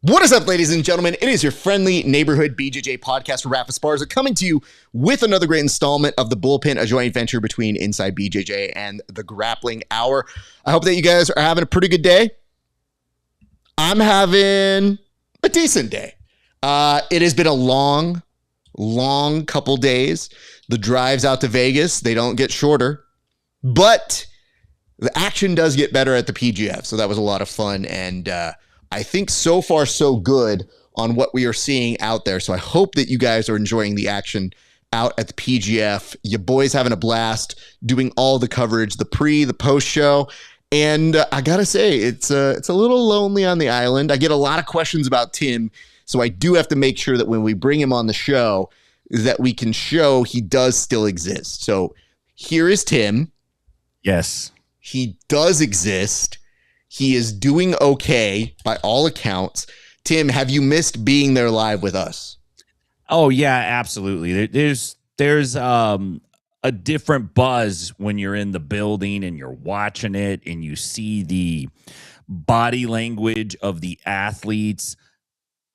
What is up, ladies and gentlemen? It is your friendly neighborhood BJJ podcast, RAF ESPARZA, coming to you with another great installment of the Bullpen, a joint venture between Inside BJJ and the Grappling Hour. I hope that you guys are having a pretty good day. I'm having a decent day. It has been a long couple days. The drives out to Vegas, they don't get shorter, but the action does get better at the PGF. So that was a lot of fun. And I think so far so good on what we are seeing out there. So I hope that you guys are enjoying the action out at the PGF. Your boys having a blast doing all the coverage, the pre, the post show. And I gotta say, it's a little lonely on the island. I get a lot of questions about Tim. So I do have to make sure that when we bring him on the show, that we can show he does still exist. So here is Tim. Yes. He does exist. He is doing okay by all accounts. Tim, have you missed being there live with us? Oh yeah, absolutely. There's a different buzz when you're in the building and you're watching it and you see the body language of the athletes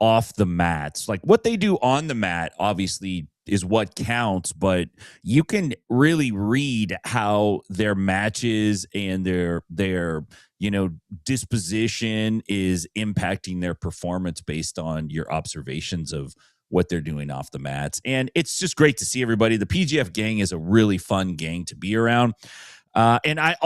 off the mats. Like what they do on the mat obviously is what counts, but you can really read how their matches and their disposition is impacting their performance based on your observations of what they're doing off the mats. And it's just great to see everybody. The PGF gang is a really fun gang to be around. And I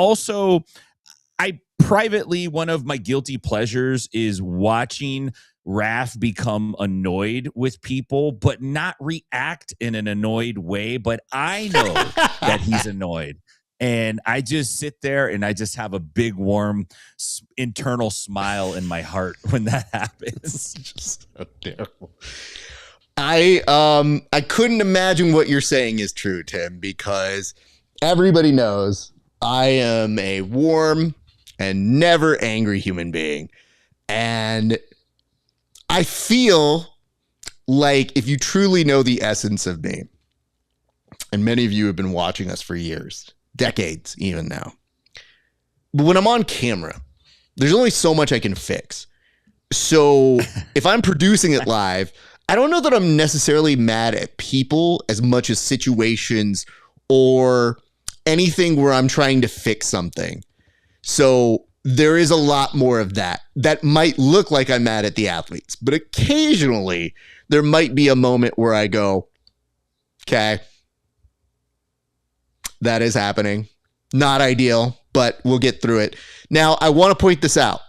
privately, one of my guilty pleasures is watching RAF become annoyed with people, but not react in an annoyed way. But I know that he's annoyed. And I just sit there and I just have a big, warm, internal smile in my heart when that happens. It's just so terrible. I couldn't imagine what you're saying is true, Tim, because everybody knows I am a warm and never angry human being. And I feel like if you truly know the essence of me, and many of you have been watching us for years, decades even now, but when I'm on camera, there's only so much I can fix. So if I'm producing it live, I don't know that I'm necessarily mad at people as much as situations or anything where I'm trying to fix something. So there is a lot more of that. That might look like I'm mad at the athletes, but occasionally there might be a moment where I go, okay, that is happening. Not ideal, but we'll get through it. Now, I want to point this out.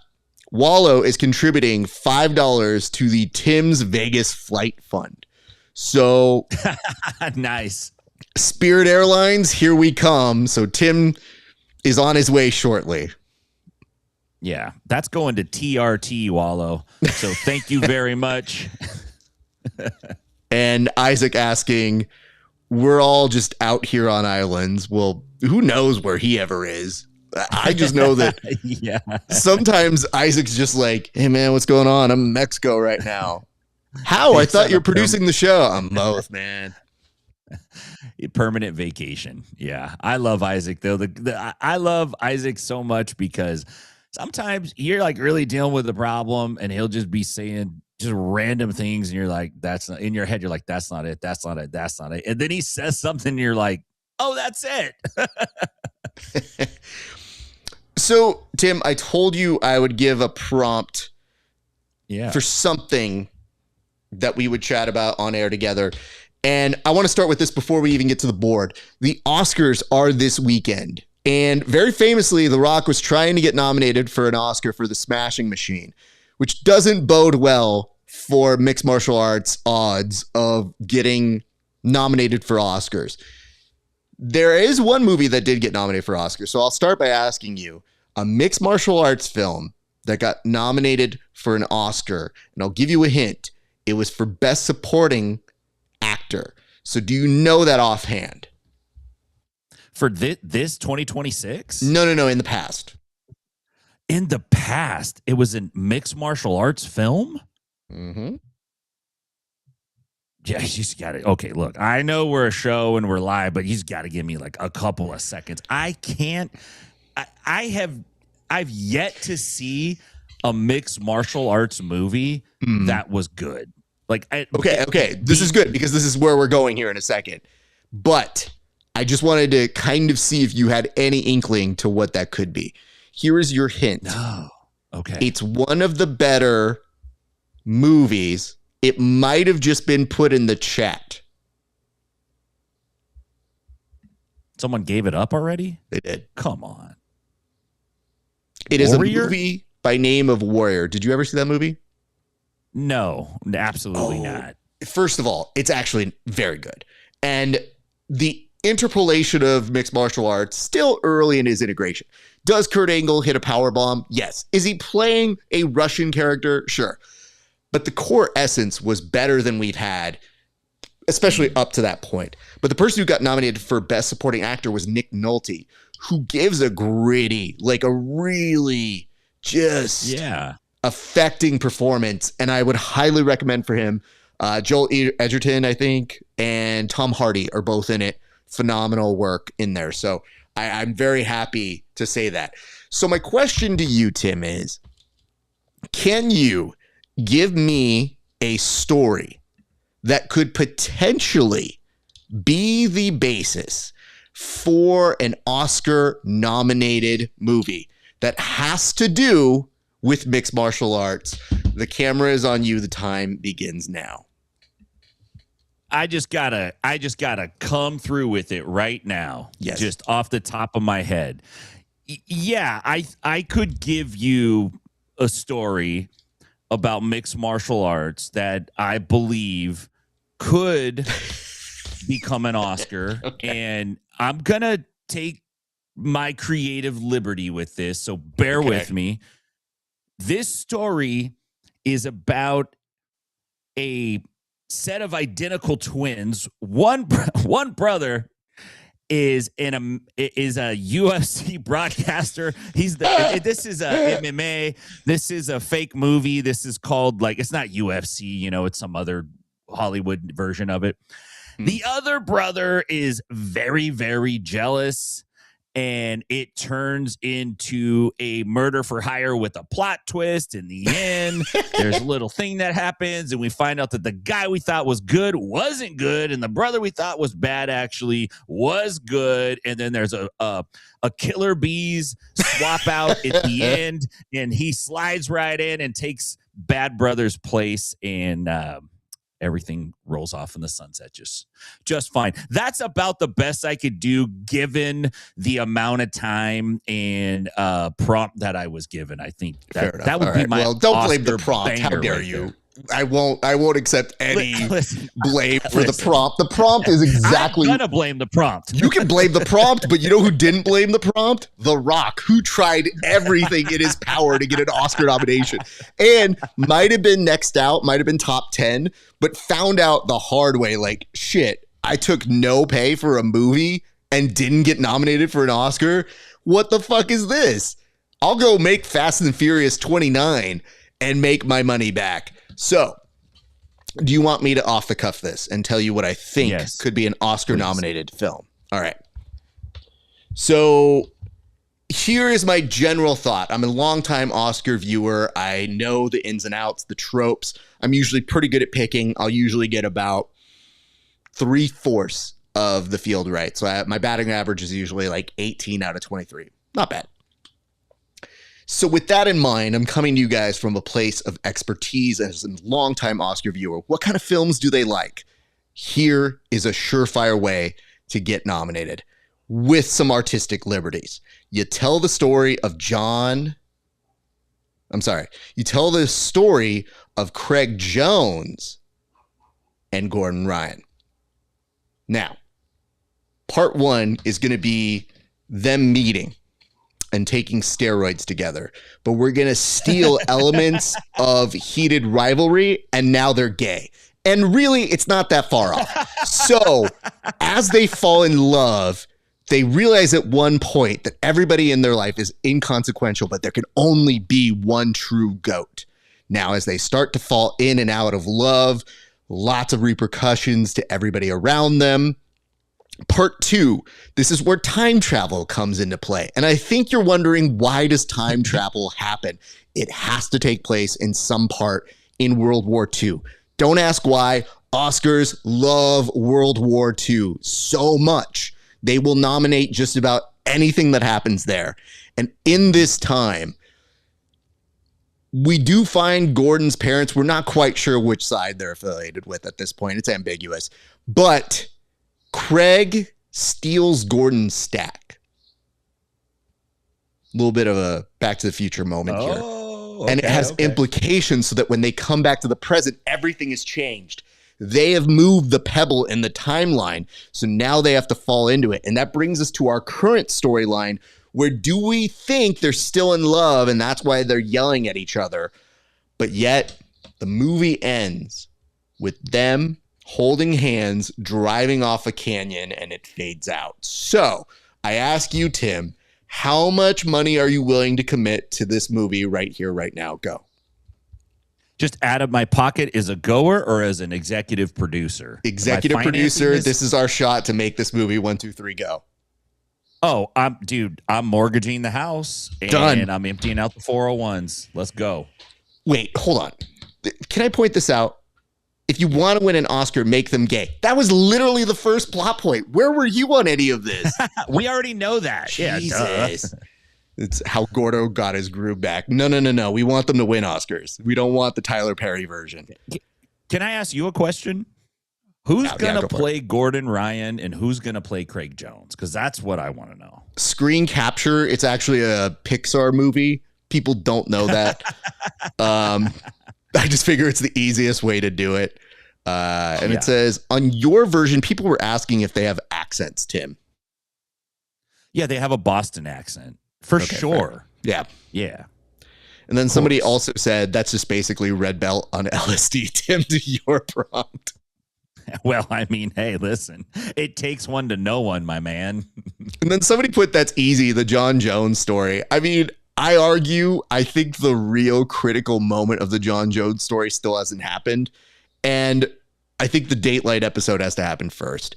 Wallow is contributing $5 to the Tim's Vegas Flight Fund. So nice. Spirit Airlines, here we come. So Tim is on his way shortly. Yeah, that's going to TRT, Wallow. So thank you very much. And Isaac asking, we're all just out here on islands. Well, who knows where he ever is? I just know that yeah. Sometimes Isaac's just like, hey, man, what's going on? I'm in Mexico right now. How? I thought you're producing the show. I'm both, man. Permanent vacation. Yeah. I love Isaac, though. I love Isaac so much because sometimes you're like really dealing with the problem and he'll just be saying just random things. And you're like, that's not in your head. You're like, that's not it. That's not it. That's not it. And then he says something. And you're like, oh, that's it. So, Tim, I told you I would give a prompt for something that we would chat about on air together. And I want to start with this before we even get to the board. The Oscars are this weekend. And very famously, The Rock was trying to get nominated for an Oscar for The Smashing Machine, which doesn't bode well for mixed martial arts odds of getting nominated for Oscars. There is one movie that did get nominated for Oscars. So I'll start by asking you, a mixed martial arts film that got nominated for an Oscar, and I'll give you a hint. It was for Best Supporting Actor. So do you know that offhand? For this 2026? No, in the past. In the past, it was a mixed martial arts film? Mm-hmm. Yeah, he's got it. Okay, look, I know we're a show and we're live, but he's got to give me like a couple of seconds. I can't. I've yet to see a mixed martial arts movie that was good. Like, okay. This is good because this is where we're going here in a second. But I just wanted to kind of see if you had any inkling to what that could be. Here is your hint. No. Okay. It's one of the better movies. It might have just been put in the chat. Someone gave it up already? They did. Come on. It is Warrior? a movie by name of Warrior. Did you ever see that movie? No, absolutely not. First of all, it's actually very good. And the interpolation of mixed martial arts, still early in his integration. Does Kurt Angle hit a power bomb? Yes. Is he playing a Russian character? Sure. But the core essence was better than we've had, especially up to that point. But the person who got nominated for Best Supporting Actor was Nick Nolte, who gives a gritty, like a really just affecting performance. And I would highly recommend for him. Joel Edgerton, I think, and Tom Hardy are both in it. Phenomenal work in there. So I'm very happy to say that. So my question to you, Tim, is, can you give me a story that could potentially be the basis for an Oscar-nominated movie that has to do with mixed martial arts? The camera is on you. The time begins now. I just gotta come through with it right now. Yes. Just off the top of my head. Yeah, I could give you a story about mixed martial arts that I believe could become an Oscar. Okay. And I'm gonna take my creative liberty with this, so bear with me. This story is about a set of identical twins. One brother is a UFC broadcaster. This is a MMA. This is a fake movie. This is called, like, it's not UFC, it's some other Hollywood version of it. The other brother is very, very jealous, and it turns into a murder for hire with a plot twist in the end. There's a little thing that happens, and we find out that the guy we thought was good wasn't good, and the brother we thought was bad actually was good. And then there's a killer bees swap out at the end, and he slides right in and takes bad brother's place, and everything rolls off in the sunset just fine. That's about the best I could do given the amount of time and prompt that I was given. I think that would be my don't Oscar blame the prompt. How dare you? There. I won't accept any blame for the prompt. The prompt is exactly. I'm gonna blame the prompt. You can blame the prompt, but you know who didn't blame the prompt? The Rock, who tried everything in his power to get an Oscar nomination and might have been next out, might have been top 10, but found out the hard way. Like, shit, I took no pay for a movie and didn't get nominated for an Oscar. What the fuck is this? I'll go make Fast and Furious 29 and make my money back. So, do you want me to off the cuff this and tell you what I think could be an Oscar-nominated film? All right. So, here is my general thought. I'm a longtime Oscar viewer. I know the ins and outs, the tropes. I'm usually pretty good at picking. I'll usually get about 3/4 of the field right. So, my batting average is usually like 18 out of 23. Not bad. So with that in mind, I'm coming to you guys from a place of expertise as a longtime Oscar viewer. What kind of films do they like? Here is a surefire way to get nominated with some artistic liberties. You tell the story of you tell the story of Craig Jones and Gordon Ryan. Now, part 1 is going to be them meeting and taking steroids together, but we're going to steal elements of heated rivalry, and now they're gay. And really, it's not that far off. So as they fall in love, they realize at one point that everybody in their life is inconsequential, but there can only be one true GOAT. Now, as they start to fall in and out of love, lots of repercussions to everybody around them. Part 2, this is where time travel comes into play. And I think you're wondering, why does time travel happen? It has to take place in some part in World War II. Don't ask why. Oscars love World War II so much. They will nominate just about anything that happens there. And in this time, we do find Gordon's parents. We're not quite sure which side they're affiliated with at this point. It's ambiguous. But Craig steals Gordon's stack. A little bit of a Back to the Future moment here. Okay, and it has implications so that when they come back to the present, everything has changed. They have moved the pebble in the timeline, so now they have to fall into it. And that brings us to our current storyline, where do we think they're still in love and that's why they're yelling at each other? But yet the movie ends with them holding hands, driving off a canyon, and it fades out. So I ask you, Tim, how much money are you willing to commit to this movie right here, right now? Go. Just out of my pocket as a goer or as an executive producer? Executive producer, this is our shot to make this movie 1, 2, 3, go. Oh, I'm mortgaging the house. Done. And I'm emptying out the 401s. Let's go. Wait, hold on. Can I point this out? If you want to win an Oscar, make them gay. That was literally the first plot point. Where were you on any of this? We already know that. Jesus. Yeah, it's how Gordo got his groove back. No. We want them to win Oscars. We don't want the Tyler Perry version. Can I ask you a question? Who's going to play Gordon Ryan and who's going to play Craig Jones? Because that's what I want to know. Screen Capture. It's actually a Pixar movie. People don't know that. I just figure it's the easiest way to do it. And it says, on your version, people were asking if they have accents, Tim. Yeah, they have a Boston accent. For sure. Fair. Yeah. And then somebody also said, that's just basically Red Belt on LSD, Tim, to your prompt. Well, I mean, hey, listen, it takes one to know one, my man. And then somebody put, that's easy, the John Jones story. I mean, I think the real critical moment of the John Jones story still hasn't happened. And I think the Dateline episode has to happen first.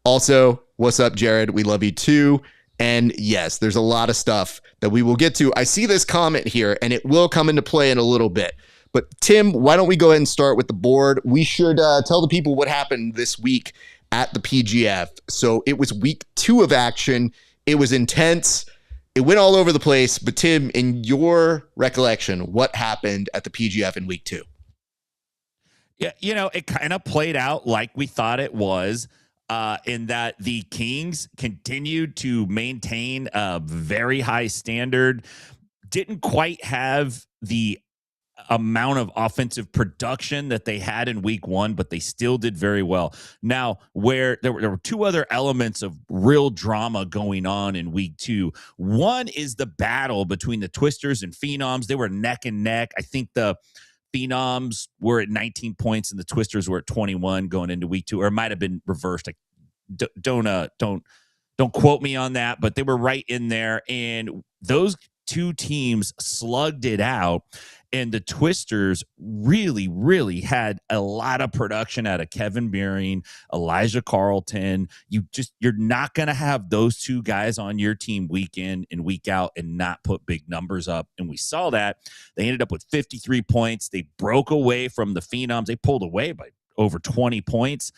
Also, what's up, Jared? We love you too. And yes, there's a lot of stuff that we will get to. I see this comment here, and it will come into play in a little bit. But Tim, why don't we go ahead and start with the board? We should tell the people what happened this week at the PGF. So it was week 2 of action. It was intense. It went all over the place. But Tim, in your recollection, what happened at the PGF in week 2? Yeah, it kind of played out like we thought it was, in that the Kings continued to maintain a very high standard. Didn't quite have the amount of offensive production that they had in week 1, but they still did very well. Now, where there were 2 other elements of real drama going on in week 2. One is the battle between the Twisters and Phenoms. They were neck and neck. I think the Phenoms were at 19 points and the Twisters were at 21 going into week 2, or it might have been reversed. Don't quote me on that, but they were right in there. And those 2 teams slugged it out. And the Twisters really, really had a lot of production out of Kevin Beering, Elijah Carlton. You're not going to have those 2 guys on your team week in and week out and not put big numbers up. And we saw that. They ended up with 53 points. They broke away from the Phenoms. They pulled away by over 20 points.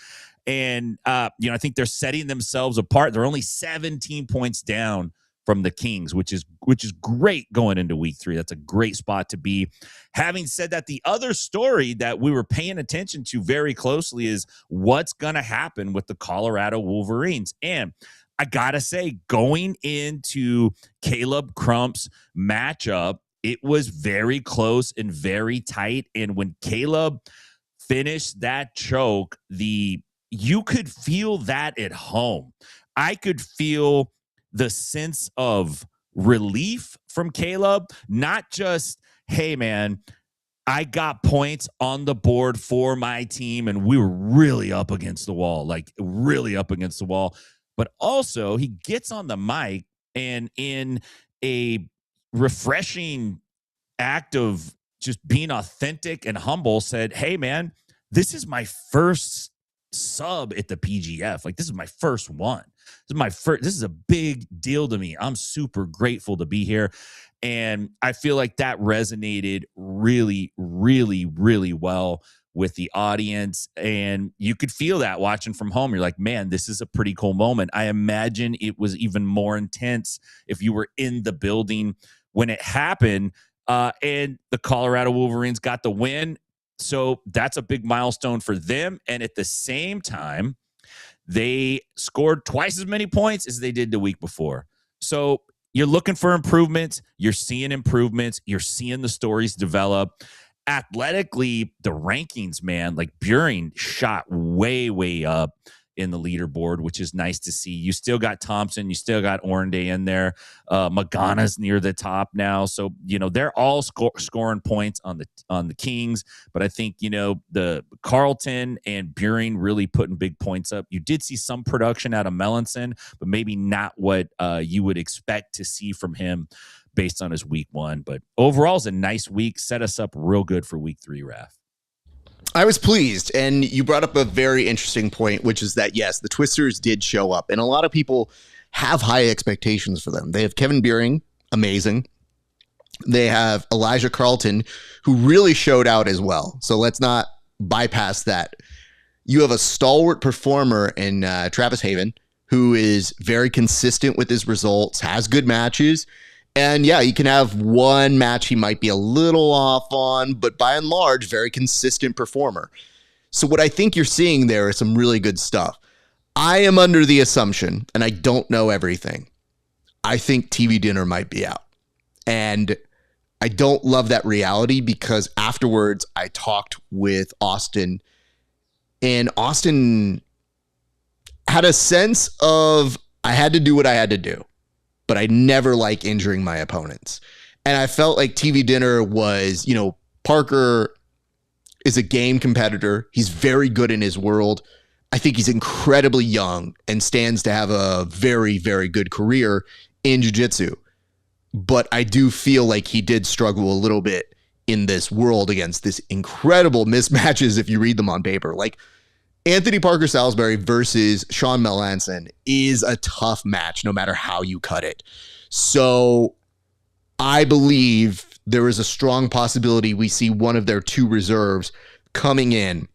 And, I think they're setting themselves apart. They're only 17 points down from the Kings, which is great going into week 3. That's a great spot to be. Having said that, the other story that we were paying attention to very closely is what's going to happen with the Colorado Wolverines. And I got to say, going into Caleb Crump's matchup, it was very close and very tight. And when Caleb finished that choke, you could feel that at home. I could feel the sense of relief from Caleb, not just, hey, man, I got points on the board for my team and we were really up against the wall, but also he gets on the mic and in a refreshing act of just being authentic and humble said, hey, man, this is my first sub at the PGF. Like, this is my first one. This is a big deal to me. I'm super grateful to be here. And I feel like that resonated really, really, really well with the audience. And you could feel that watching from home. You're like, man, this is a pretty cool moment. I imagine it was even more intense if you were in the building when it happened. And the Colorado Wolverines got the win. So that's a big milestone for them. And at the same time, they scored twice as many points as they did the week before. So you're looking for improvements. You're seeing improvements. You're seeing the stories develop. Athletically, the rankings, man, like Buring shot way, way up in the leaderboard, which is nice to see. You still got Thompson. You still got Orenday in there. Magana's near the top now. So, they're all scoring points on the Kings. But I think, the Carlton and Buring really putting big points up. You did see some production out of Melanson, but maybe not what you would expect to see from him based on his week one. But overall, it's a nice week. Set us up real good for week 3, Raf. I was pleased, and you brought up a very interesting point, which is that, yes, the Twisters did show up, and a lot of people have high expectations for them. They have Kevin Buring, amazing. They have Elijah Carlton, who really showed out as well, so let's not bypass that. You have a stalwart performer in Travis Haven, who is very consistent with his results, has good matches. And yeah, you can have one match he might be a little off on, but by and large, very consistent performer. So what I think you're seeing there is some really good stuff. I am under the assumption, and I don't know everything, I think TV Dinner might be out. And I don't love that reality because afterwards I talked with Austin, and Austin had a sense of I had to do what I had to do, but I never like injuring my opponents. And I felt like TV Dinner was, Parker is a game competitor. He's very good in his world. I think he's incredibly young and stands to have a very, very good career in jiu-jitsu. But I do feel like he did struggle a little bit in this world against this incredible mismatches if you read them on paper. Like, Anthony Parker Salisbury versus Sean Melanson is a tough match no matter how you cut it. So I believe there is a strong possibility we see one of their 2 reserves coming in.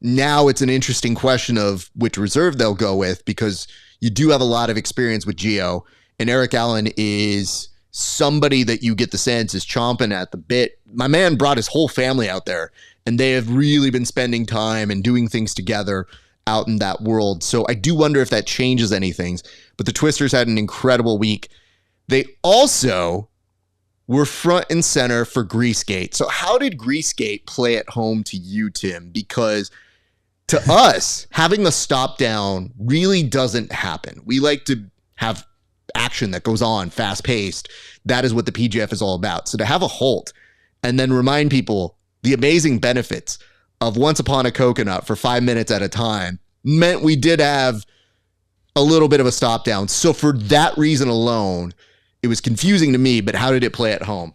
Now it's an interesting question of which reserve they'll go with because you do have a lot of experience with Gio, and Eric Allen is somebody that you get the sense is chomping at the bit. My man brought his whole family out there, and they have really been spending time and doing things together out in that world. So I do wonder if that changes anything. But the Twisters had an incredible week. They also were front and center for Greasegate. So how did Greasegate play at home to you, Tim? Because to us, having the stop down really doesn't happen. We like to have action that goes on fast paced. That is what the PGF is all about. So to have a halt and then remind people the amazing benefits of Once Upon a Coconut for 5 minutes at a time meant we did have a little bit of a stop down. So for that reason alone, it was confusing to me, but how did it play at home?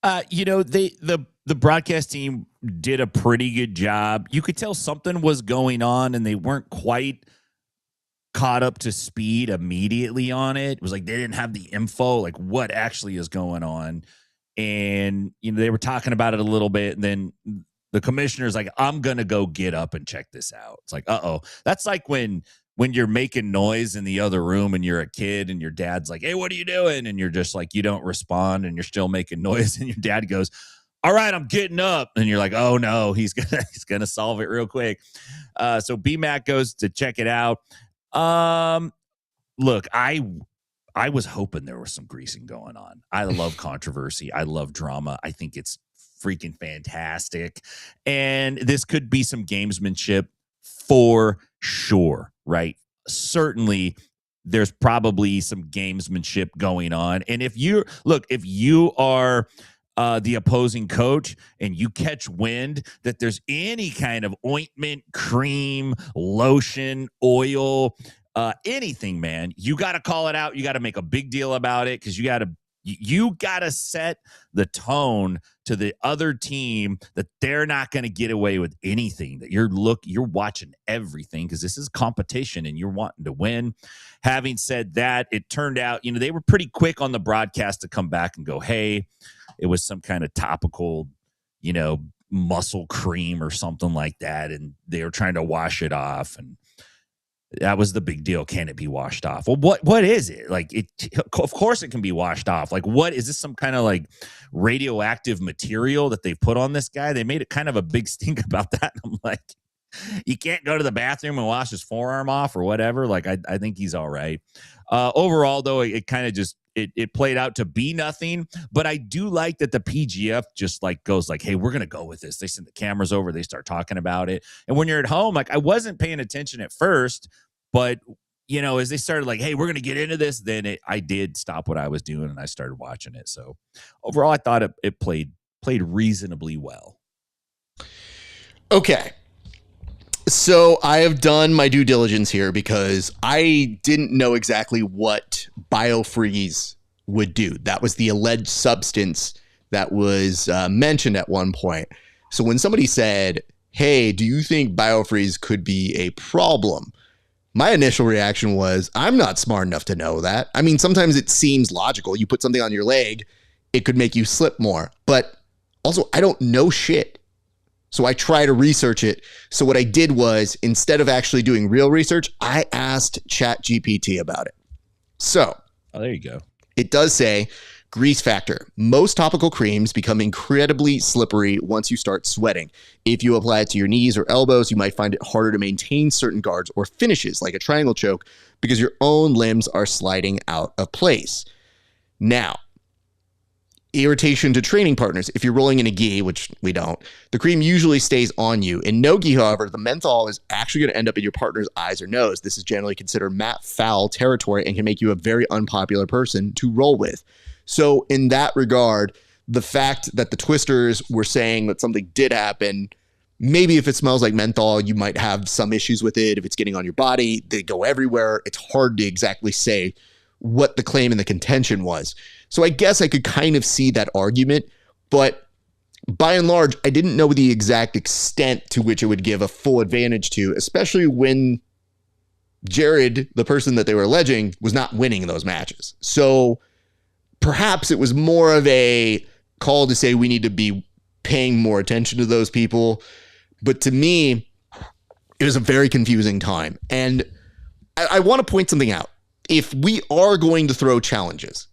The broadcast team did a pretty good job. You could tell something was going on and they weren't quite caught up to speed immediately on it. It was like they didn't have the info, like what actually is going on. And, they were talking about it a little bit. And then the commissioner's like, I'm going to go get up and check this out. It's like, uh-oh. That's like when you're making noise in the other room and you're a kid and your dad's like, hey, what are you doing? And you're just like, you don't respond and you're still making noise. And your dad goes, all right, I'm getting up. And you're like, oh no, he's gonna solve it real quick. So BMAC goes to check it out. Look, I was hoping there was some greasing going on. I love controversy. I love drama. I think it's freaking fantastic. And this could be some gamesmanship for sure, right? Certainly there's probably some gamesmanship going on. And if you are the opposing coach and you catch wind that there's any kind of ointment, cream, lotion, oil, anything, man, you got to call it out. You got to make a big deal about it because you got to set the tone to the other team that they're not going to get away with anything, that you're watching everything because this is competition and you're wanting to win. Having said that, it turned out, they were pretty quick on the broadcast to come back and go, hey, it was some kind of topical, muscle cream or something like that. And they were trying to wash it off. And that was the big deal. Can it be washed off? Well, what is it? Like, of course it can be washed off. Like, what is this, some kind of like radioactive material that they've put on this guy? They made it kind of a big stink about that. And I'm like, he can't go to the bathroom and wash his forearm off or whatever. Like, I think he's all right. Overall, though, it kind of just, it played out to be nothing. But I do like that the PGF just like goes like, hey, we're going to go with this. They send the cameras over. They start talking about it. And when you're at home, like, I wasn't paying attention at first, but, as they started like, hey, we're going to get into this, then I did stop what I was doing and I started watching it. So overall, I thought it played reasonably well. Okay. So I have done my due diligence here because I didn't know exactly what biofreeze would do. That was the alleged substance that was mentioned at one point. So when somebody said, hey, do you think biofreeze could be a problem? My initial reaction was, I'm not smart enough to know that. I mean, sometimes it seems logical. You put something on your leg, it could make you slip more. But also, I don't know shit. So I try to research it. So what I did was, instead of actually doing real research, I asked ChatGPT about it. So there you go. It does say grease factor. Most topical creams become incredibly slippery once you start sweating. If you apply it to your knees or elbows, you might find it harder to maintain certain guards or finishes like a triangle choke because your own limbs are sliding out of place. Now, irritation to training partners. If you're rolling in a gi, which we don't, the cream usually stays on you. In no gi, however, the menthol is actually going to end up in your partner's eyes or nose. This is generally considered mat foul territory and can make you a very unpopular person to roll with. So in that regard, the fact that the twisters were saying that something did happen, maybe if it smells like menthol, you might have some issues with it. If it's getting on your body, they go everywhere. It's hard to exactly say what the claim and the contention was. So I guess I could kind of see that argument, but by and large, I didn't know the exact extent to which it would give a full advantage to, especially when Jared, the person that they were alleging, was not winning those matches. So perhaps it was more of a call to say we need to be paying more attention to those people. But to me, it was a very confusing time. And I want to point something out. If we are going to throw challenges,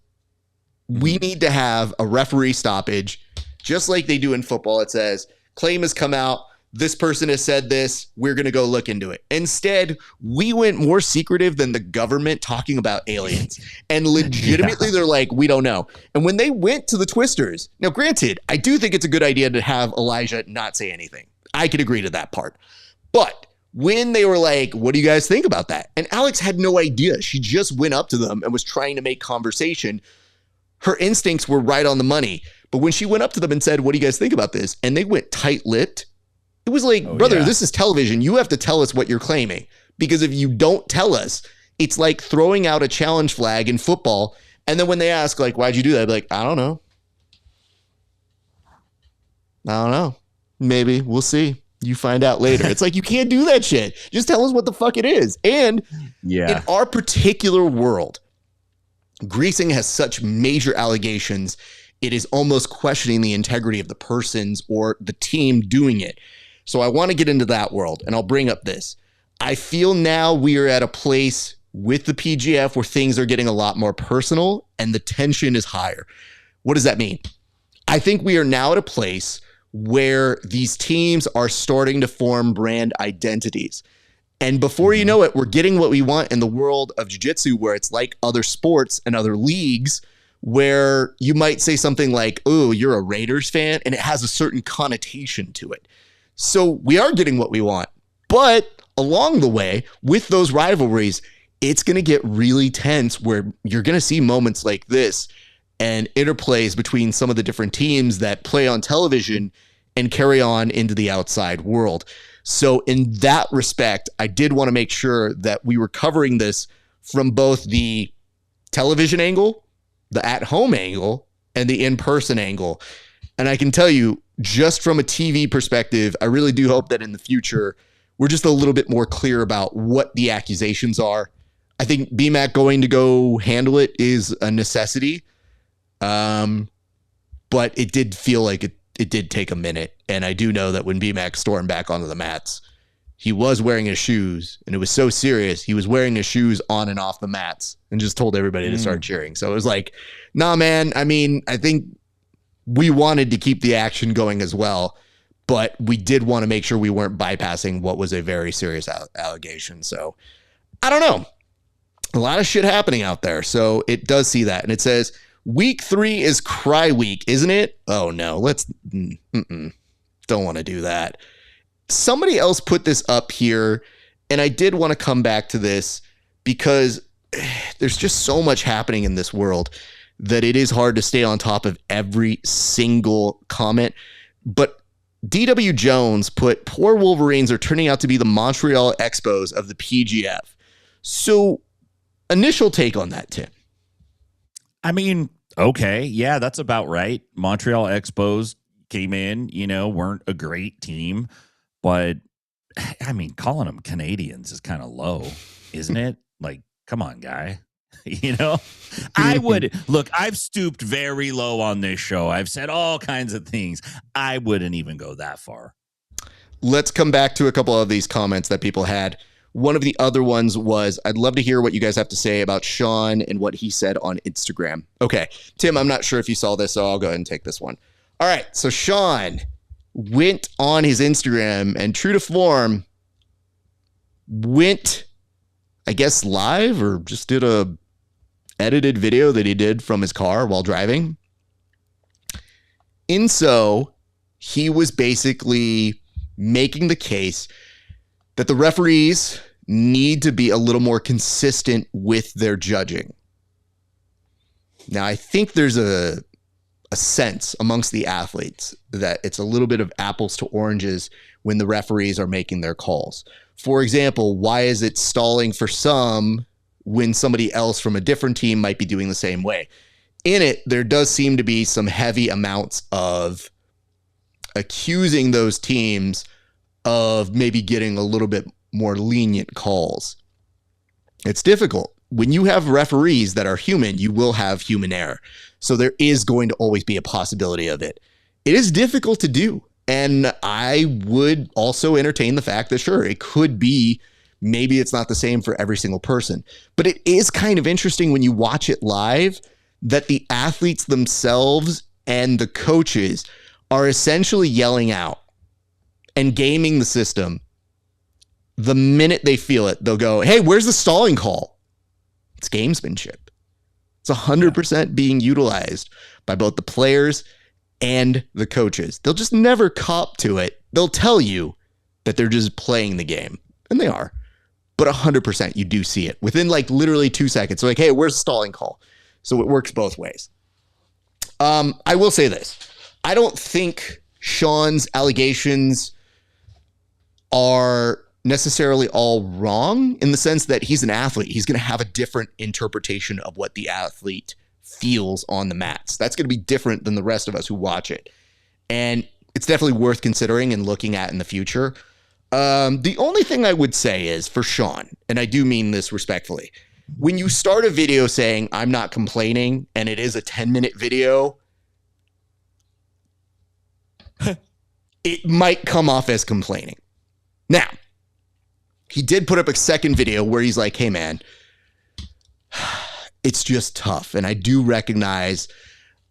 we need to have a referee stoppage, just like they do in football. It says, claim has come out. This person has said this. We're going to go look into it. Instead, we went more secretive than the government talking about aliens. And legitimately, they're like, we don't know. And when they went to the twisters, now granted, I do think it's a good idea to have Elijah not say anything. I could agree to that part. But when they were like, what do you guys think about that? And Alex had no idea. She just went up to them and was trying to make conversation. Her instincts were right on the money. But when she went up to them and said, what do you guys think about this? And they went tight-lipped. It was like, brother, this is television. You have to tell us what you're claiming. Because if you don't tell us, it's like throwing out a challenge flag in football. And then when they ask, like, why'd you do that? I'd be like, I don't know. Maybe. We'll see. You find out later. It's like, you can't do that shit. Just tell us what the fuck it is. And in our particular world, greasing has such major allegations, it is almost questioning the integrity of the persons or the team doing it. So I want to get into that world, and I'll bring up this. I feel now we are at a place with the PGF where things are getting a lot more personal and the tension is higher. What does that mean? I think we are now at a place where these teams are starting to form brand identities. And before you know it, we're getting what we want in the world of jiu-jitsu, where it's like other sports and other leagues where you might say something like, oh, you're a Raiders fan, and it has a certain connotation to it. So we are getting what we want. But along the way, with those rivalries, it's going to get really tense where you're going to see moments like this and interplays between some of the different teams that play on television and carry on into the outside world. So in that respect, I did want to make sure that we were covering this from both the television angle, the at-home angle, and the in-person angle. And I can tell you, just from a TV perspective, I really do hope that in the future, we're just a little bit more clear about what the accusations are. I think BMAC going to go handle it is a necessity. But it did feel like it did take a minute. And I do know that when BMAC stormed back onto the mats, he was wearing his shoes, and it was so serious. He was wearing his shoes on and off the mats and just told everybody to start cheering. So it was like, nah, man. I mean, I think we wanted to keep the action going as well, but we did want to make sure we weren't bypassing what was a very serious allegation. So I don't know. A lot of shit happening out there. So it does see that. And it says, week 3 is cry week, isn't it? Oh no, don't want to do that. Somebody else put this up here, and I did want to come back to this because there's just so much happening in this world that it is hard to stay on top of every single comment. But DW Jones put, poor Wolverines are turning out to be the Montreal Expos of the PGF. So initial take on that, Tim. I mean, okay. Yeah, that's about right. Montreal Expos came in, weren't a great team, but I mean, calling them Canadians is kind of low, isn't it? Like, come on, guy. I would look, I've stooped very low on this show. I've said all kinds of things. I wouldn't even go that far. Let's come back to a couple of these comments that people had. One of the other ones was, I'd love to hear what you guys have to say about Sean and what he said on Instagram. Okay, Tim, I'm not sure if you saw this, so I'll go ahead and take this one. All right, so Sean went on his Instagram and, true to form, went, I guess, live or just did a edited video that he did from his car while driving. And so he was basically making the case that the referees need to be a little more consistent with their judging. Now, I think there's a sense amongst the athletes that it's a little bit of apples to oranges when the referees are making their calls. For example, why is it stalling for some when somebody else from a different team might be doing the same way? In it, there does seem to be some heavy amounts of accusing those teams of maybe getting a little bit more lenient calls. It's difficult. When you have referees that are human, you will have human error. So there is going to always be a possibility of it. It is difficult to do. And I would also entertain the fact that, sure, it could be, maybe it's not the same for every single person. But it is kind of interesting when you watch it live that the athletes themselves and the coaches are essentially yelling out and gaming the system. The minute they feel it, they'll go, hey, where's the stalling call? It's gamesmanship. It's 100% being utilized by both the players and the coaches. They'll just never cop to it. They'll tell you that they're just playing the game, and they are. But 100% you do see it within like literally 2 seconds. So like, hey, where's the stalling call? So it works both ways. I will say this. I don't think Sean's allegations are necessarily all wrong in the sense that he's an athlete. He's going to have a different interpretation of what the athlete feels on the mats. That's going to be different than the rest of us who watch it. And it's definitely worth considering and looking at in the future. The only thing I would say is for Sean, and I do mean this respectfully, when you start a video saying, I'm not complaining, and it is a 10-minute video, it might come off as complaining. Now, he did put up a second video where he's like, hey, man, it's just tough. And I do recognize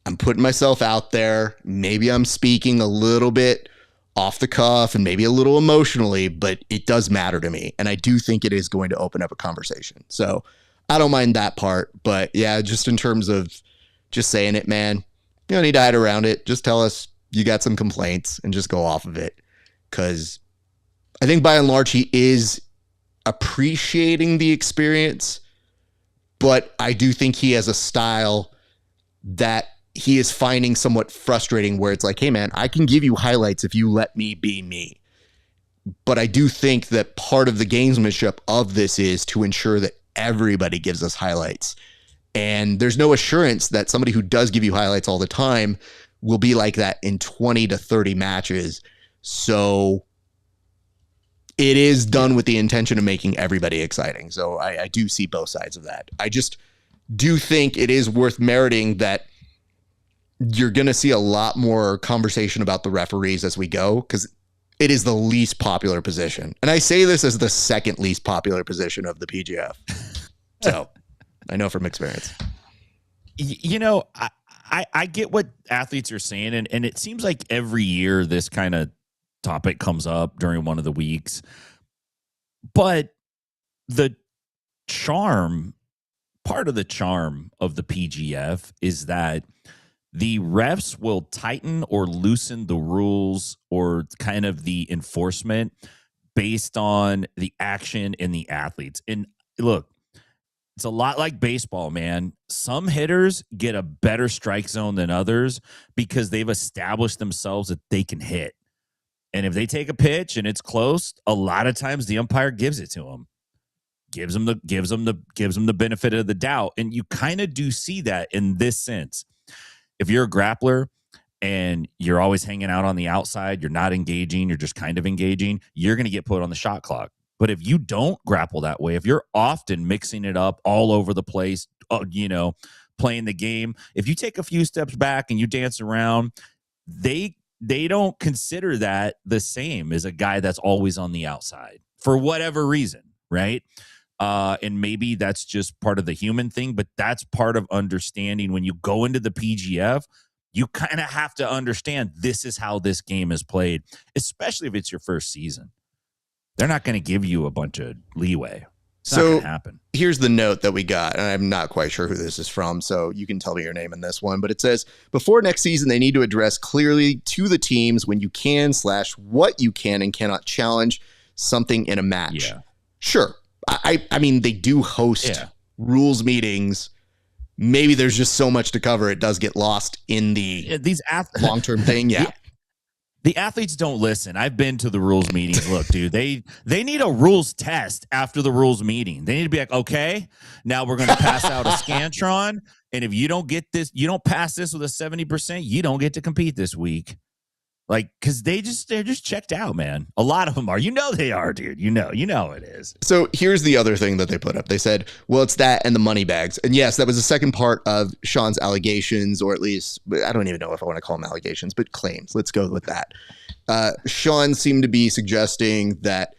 I'm putting myself out there. Maybe I'm speaking a little bit off the cuff and maybe a little emotionally, but it does matter to me. And I do think it is going to open up a conversation. So I don't mind that part. But yeah, just in terms of just saying it, man, you don't need to hide around it. Just tell us you got some complaints and just go off of it. Because I think by and large, he is appreciating the experience, but I do think he has a style that he is finding somewhat frustrating where it's like, hey man, I can give you highlights if you let me be me. But I do think that part of the gamesmanship of this is to ensure that everybody gives us highlights. And there's no assurance that somebody who does give you highlights all the time will be like that in 20 to 30 matches. So it is done with the intention of making everybody exciting. So I do see both sides of that. I just do think it is worth meriting that you're going to see a lot more conversation about the referees as we go, because it is the least popular position. And I say this as the second least popular position of the PGF. So I know from experience. You know, I get what athletes are saying, and it seems like every year this kind of topic comes up during one of the weeks. But the part of the charm of the PGF is that the refs will tighten or loosen the rules or kind of the enforcement based on the action and the athletes. And look, it's a lot like baseball, man. Some hitters get a better strike zone than others because they've established themselves that they can hit. And if they take a pitch and it's close, a lot of times the umpire gives it to them. Gives them the benefit of the doubt. And you kind of do see that in this sense. If you're a grappler and you're always hanging out on the outside, you're not engaging, you're just kind of engaging, you're going to get put on the shot clock. But if you don't grapple that way, if you're often mixing it up all over the place, playing the game, if you take a few steps back and you dance around, they don't consider that the same as a guy that's always on the outside for whatever reason, right? And maybe that's just part of the human thing, but that's part of understanding when you go into the PGF, you kind of have to understand this is how this game is played, especially if it's your first season. They're not going to give you a bunch of leeway. It's not going to happen. Here's the note that we got, and I'm not quite sure who this is from, so you can tell me your name in this one, but it says, before next season, they need to address clearly to the teams when you can / what you can and cannot challenge something in a match. Yeah. Sure. I mean, they do host rules meetings. Maybe there's just so much to cover. It does get lost in the long-term thing. Yeah. The athletes don't listen. I've been to the rules meetings. Look, dude, they need a rules test after the rules meeting. They need to be like, okay, now we're going to pass out a Scantron. And if you don't get this, you don't pass this with a 70%, you don't get to compete this week. Like, because they're just checked out, man. A lot of them are. They are, dude. You know it is. So here's the other thing that they put up. They said, well, it's that and the money bags. And yes, that was the second part of Sean's allegations, or at least, I don't even know if I want to call them allegations, but claims. Let's go with that. Sean seemed to be suggesting that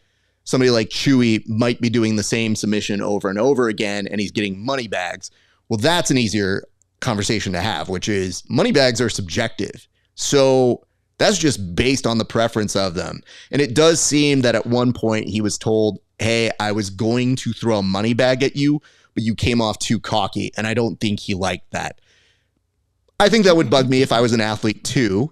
somebody like Chewy might be doing the same submission over and over again, and he's getting money bags. Well, that's an easier conversation to have, which is money bags are subjective. So that's just based on the preference of them. And it does seem that at one point he was told, hey, I was going to throw a money bag at you, but you came off too cocky. And I don't think he liked that. I think that would bug me if I was an athlete too.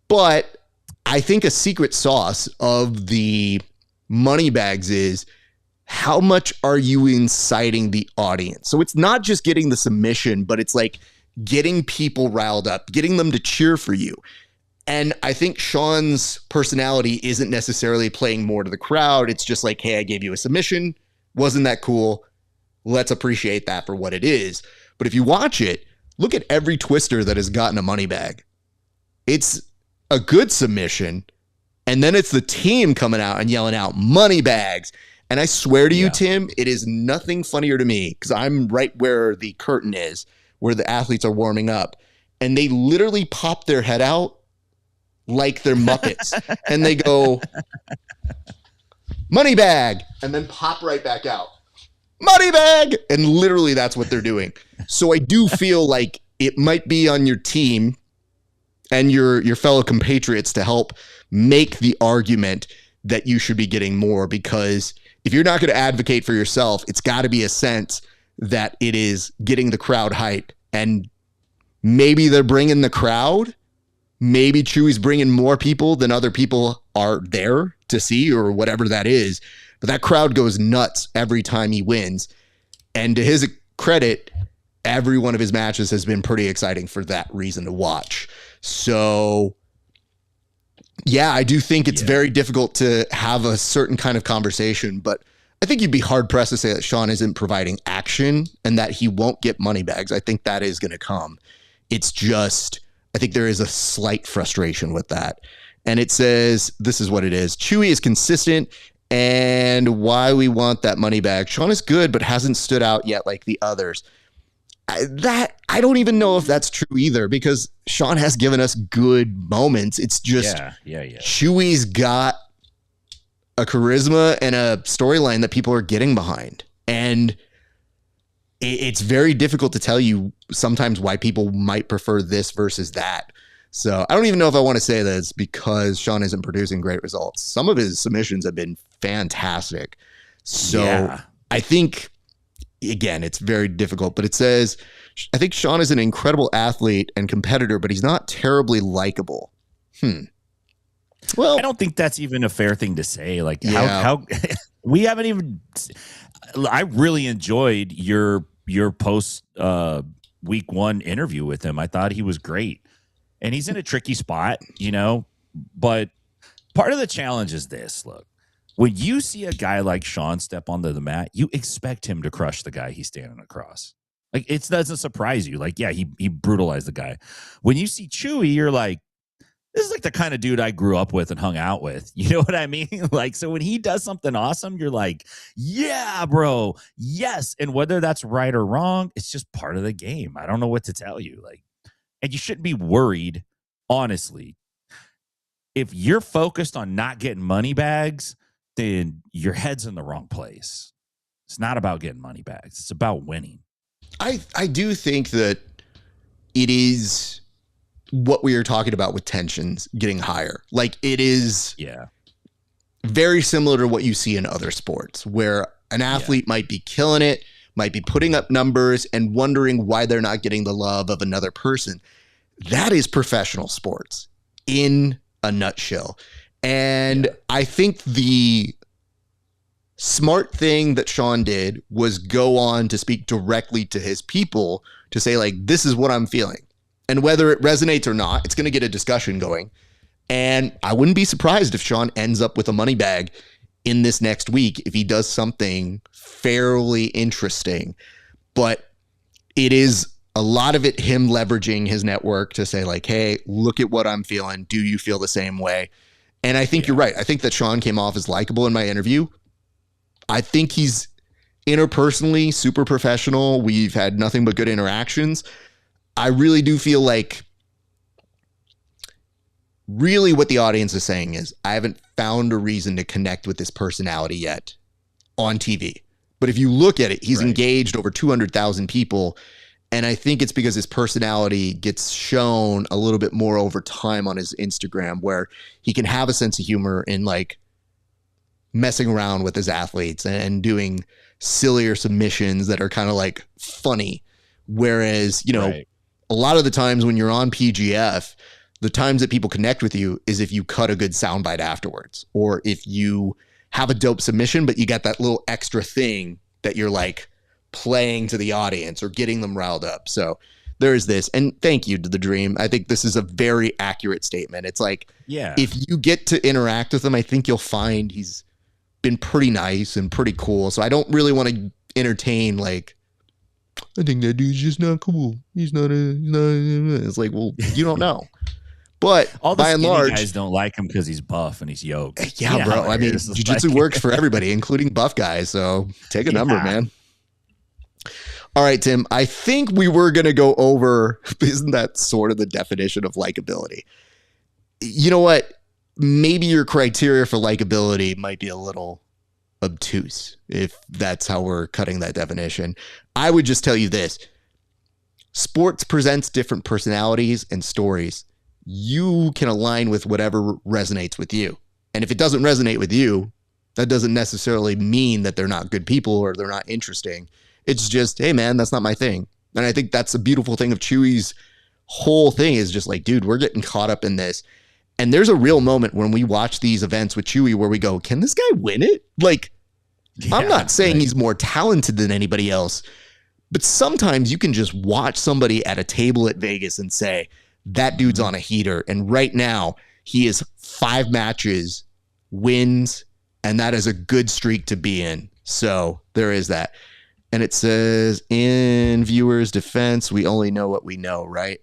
But I think a secret sauce of the money bags is how much are you inciting the audience? So it's not just getting the submission, but it's like getting people riled up, getting them to cheer for you. And I think Sean's personality isn't necessarily playing more to the crowd. It's just like, hey, I gave you a submission. Wasn't that cool? Let's appreciate that for what it is. But if you watch it, look at every twister that has gotten a money bag. It's a good submission. And then it's the team coming out and yelling out money bags. And I swear to you, Tim, it is nothing funnier to me because I'm right where the curtain is, where the athletes are warming up. And they literally pop their head out like they're Muppets. And they go, money bag, and then pop right back out. Money bag! And literally that's what they're doing. So I do feel like it might be on your team and your fellow compatriots to help make the argument that you should be getting more, because if you're not going to advocate for yourself, it's got to be a sense that it is getting the crowd hype. And maybe they're bringing the crowd. Maybe Chewy's bringing more people than other people are there to see, or whatever that is. But that crowd goes nuts every time he wins. And to his credit, every one of his matches has been pretty exciting for that reason to watch. So, yeah, I do think it's very difficult to have a certain kind of conversation, but I think you'd be hard pressed to say that Sean isn't providing action and that he won't get money bags. I think that is going to come. It's just, I think there is a slight frustration with that. And it says, this is what it is. Chewy is consistent and why we want that money back. Sean is good, but hasn't stood out yet like the others. I don't even know if that's true either, because Sean has given us good moments. It's just Chewy's got a charisma and a storyline that people are getting behind. And it's very difficult to tell you sometimes why people might prefer this versus that. So I don't even know if I want to say that it's because Sean isn't producing great results. Some of his submissions have been fantastic. So I think, again, it's very difficult, but it says, I think Sean is an incredible athlete and competitor, but he's not terribly likable. Well, I don't think that's even a fair thing to say. Like how we haven't even, I really enjoyed your post week 1 interview with him. I thought he was great. And he's in a tricky spot, you know, but part of the challenge is this. Look, when you see a guy like Sean step onto the mat, you expect him to crush the guy he's standing across. Like, it doesn't surprise you. Like, yeah, he brutalized the guy. When you see Chewy, you're like, this is like the kind of dude I grew up with and hung out with. You know what I mean? Like, so when he does something awesome, you're like, yeah, bro, yes. And whether that's right or wrong, it's just part of the game. I don't know what to tell you. Like, and you shouldn't be worried, honestly. If you're focused on not getting money bags, then your head's in the wrong place. It's not about getting money bags. It's about winning. I do think that it is what we are talking about with tensions getting higher. Like, it is very similar to what you see in other sports, where an athlete might be killing it, might be putting up numbers and wondering why they're not getting the love of another person. That is professional sports in a nutshell. And I think the smart thing that Sean did was go on to speak directly to his people to say, like, this is what I'm feeling. And whether it resonates or not, it's going to get a discussion going. And I wouldn't be surprised if Sean ends up with a money bag in this next week if he does something fairly interesting. But it is a lot of it him leveraging his network to say, like, hey, look at what I'm feeling. Do you feel the same way? And I think you're right. I think that Sean came off as likable in my interview. I think he's interpersonally super professional. We've had nothing but good interactions. I really do feel like really what the audience is saying is, I haven't found a reason to connect with this personality yet on TV. But if you look at it, he's engaged over 200,000 people. And I think it's because his personality gets shown a little bit more over time on his Instagram, where he can have a sense of humor in, like, messing around with his athletes and doing sillier submissions that are kind of like funny. Whereas, you know, a lot of the times when you're on PGF, the times that people connect with you is if you cut a good soundbite afterwards, or if you have a dope submission, but you got that little extra thing that you're like playing to the audience or getting them riled up. So there is this. And thank you to the Dream. I think this is a very accurate statement. It's like, if you get to interact with him, I think you'll find he's been pretty nice and pretty cool. So I don't really want to entertain, like, I think that dude's just not cool. He's not. It's like, well, you don't know. But all the by and large, guys don't like him because he's buff and he's yoked. Yeah, bro. I mean, jiu-jitsu works for everybody, including buff guys. So take a number, man. All right, Tim. I think we were going to go over, isn't that sort of the definition of likability? You know what? Maybe your criteria for likability might be a little obtuse if that's how we're cutting that definition. I would just tell you this. Sports presents different personalities and stories. You can align with whatever resonates with you. And if it doesn't resonate with you, that doesn't necessarily mean that they're not good people or they're not interesting. It's just, hey, man, that's not my thing. And I think that's the beautiful thing of Chewy's whole thing is just like, dude, we're getting caught up in this. And there's a real moment when we watch these events with Chewy where we go, can this guy win it? Like, I'm not saying he's more talented than anybody else, but sometimes you can just watch somebody at a table at Vegas and say, that dude's on a heater. And right now he is 5 matches, wins, and that is a good streak to be in. So there is that. And it says, in viewers' defense, we only know what we know, right?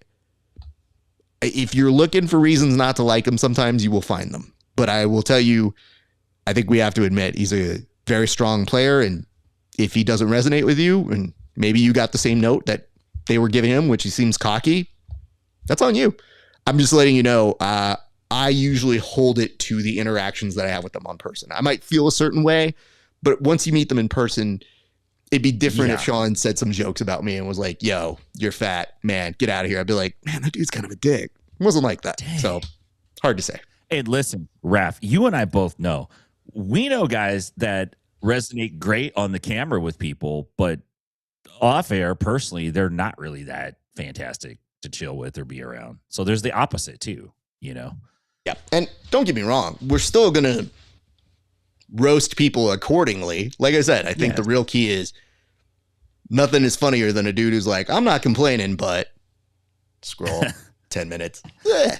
If you're looking for reasons not to like him, sometimes you will find them. But I will tell you, I think we have to admit he's a very strong player. And if he doesn't resonate with you, and maybe you got the same note that they were giving him, which he seems cocky, that's on you. I'm just letting you know, I usually hold it to the interactions that I have with them on person. I might feel a certain way, but once you meet them in person, it'd be different if Sean said some jokes about me and was like, yo, you're fat, man, get out of here. I'd be like, man, that dude's kind of a dick. It wasn't like that. Dang. So hard to say. Hey, listen, Raf, you and I both know. We know guys that resonate great on the camera with people, but off air, personally, they're not really that fantastic to chill with or be around. So there's the opposite too, you know? Yeah. And don't get me wrong, we're still going to roast people accordingly. Like I said, I think the real key is nothing is funnier than a dude who's like, I'm not complaining, but scroll 10 minutes.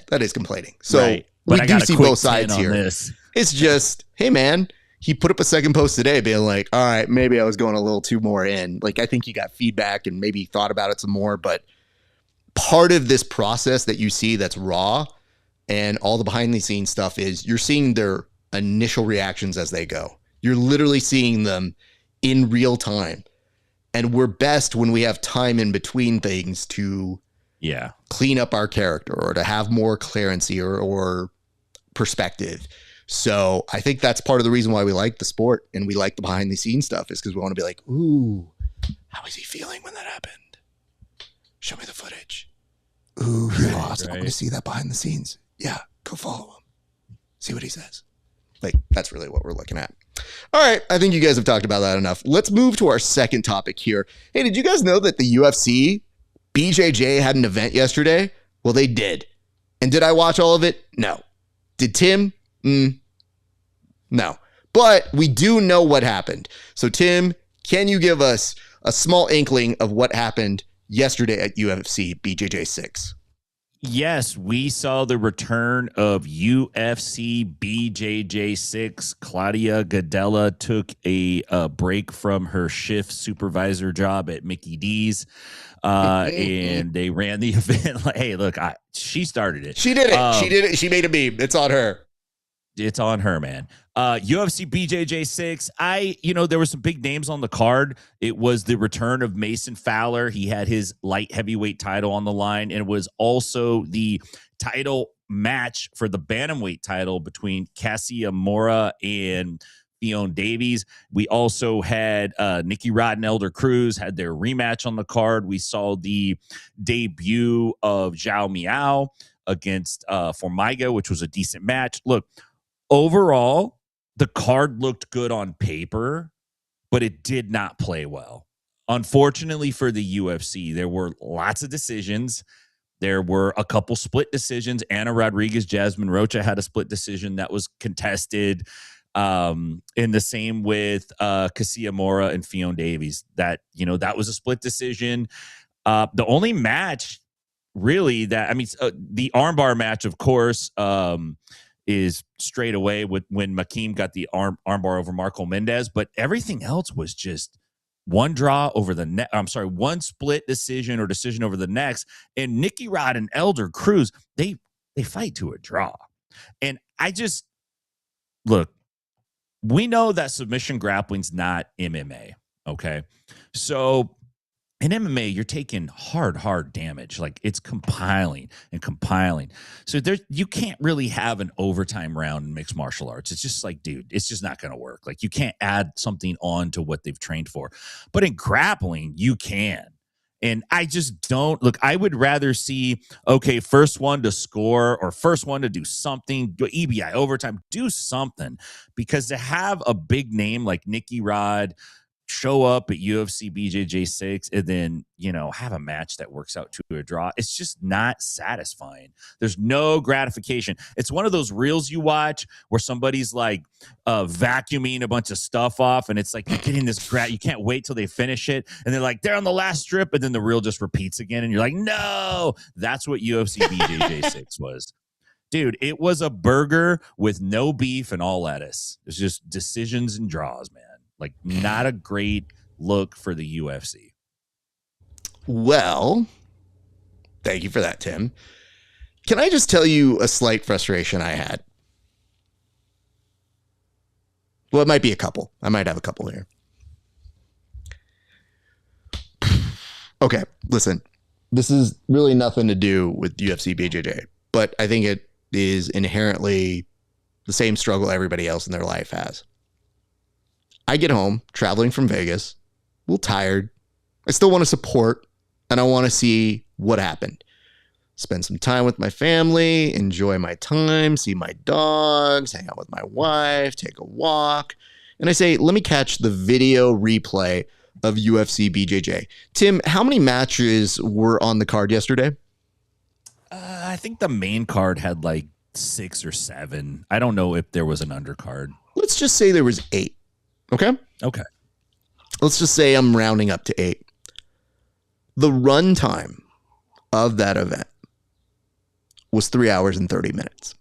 That is complaining. So we do see both sides here. It's just, hey man, he put up a second post today being like, all right, maybe I was going a little too more in. Like, I think he got feedback and maybe thought about it some more, but part of this process that you see that's raw and all the behind the scenes stuff is you're seeing their initial reactions as they go. You're literally seeing them in real time. And we're best when we have time in between things to clean up our character or to have more clarity or perspective. So I think that's part of the reason why we like the sport and we like the behind the scenes stuff, is because we want to be like, ooh, how is he feeling when that happened? Show me the footage. Ooh, he lost. I want to see that behind the scenes. Yeah, go follow him. See what he says. Like, that's really what we're looking at. All right, I think you guys have talked about that enough. Let's move to our second topic here. Hey, did you guys know that the UFC, BJJ had an event yesterday? Well, they did. And did I watch all of it? No. Did Tim? No. But we do know what happened. So, Tim, can you give us a small inkling of what happened yesterday at UFC BJJ 6? Yes, we saw the return of UFC BJJ 6. Claudia Gadella took a break from her shift supervisor job at Mickey D's, and they ran the event. Like, hey, look, she started it. She did it. She did it. She made a meme. It's on her. It's on her, man. UFC BJJ 6. There were some big names on the card. It was the return of Mason Fowler. He had his light heavyweight title on the line, and it was also the title match for the bantamweight title between Cassia Mora and Fiona Davies. We also had Nikki Rod and Elder Cruz had their rematch on the card. We saw the debut of Zhao Miao against Formiga, which was a decent match. Look, overall, the card looked good on paper, but it did not play well. Unfortunately for the UFC, there were lots of decisions. There were a couple split decisions. Anna Rodriguez, Jasmine Rocha had a split decision that was contested. In the same with Cassia Mora and Fiona Davies. That was a split decision. The only match really the armbar match, of course, is straight away when Makeem got the armbar over Marco Mendez, but everything else was just one draw over the one split decision or decision over the next. And Nikki Rod and Elder Cruz, they fight to a draw. And look, we know that submission grappling's not MMA. Okay. So in MMA, you're taking hard damage. Like, it's compiling. So you can't really have an overtime round in mixed martial arts. It's just like, dude, it's just not going to work. Like, you can't add something on to what they've trained for. But in grappling, you can. And I just don't look. I would rather see, okay, first one to score or first one to do something, EBI overtime, do something, because to have a big name like Nikki Rod show up at UFC BJJ 6 and then, have a match that works out to a draw, it's just not satisfying. There's no gratification. It's one of those reels you watch where somebody's like vacuuming a bunch of stuff off, and it's like you're getting this you can't wait till they finish it, and they're like, they're on the last strip, and then the reel just repeats again, and you're like, no. That's what UFC BJJ 6 was. Dude, it was a burger with no beef and all lettuce. It's just decisions and draws, man. Like, not a great look for the UFC. Well, thank you for that, Tim. Can I just tell you a slight frustration I had? Well, it might be a couple. I might have a couple here. Okay, listen. This is really nothing to do with UFC BJJ, but I think it is inherently the same struggle everybody else in their life has. I get home, traveling from Vegas, a little tired. I still want to support, and I want to see what happened. Spend some time with my family, enjoy my time, see my dogs, hang out with my wife, take a walk. And I say, let me catch the video replay of UFC BJJ. Tim, how many matches were on the card yesterday? I think the main card had like 6 or 7. I don't know if there was an undercard. Let's just say there was 8. Okay? Okay. Let's just say I'm rounding up to 8. The runtime of that event was 3 hours and 30 minutes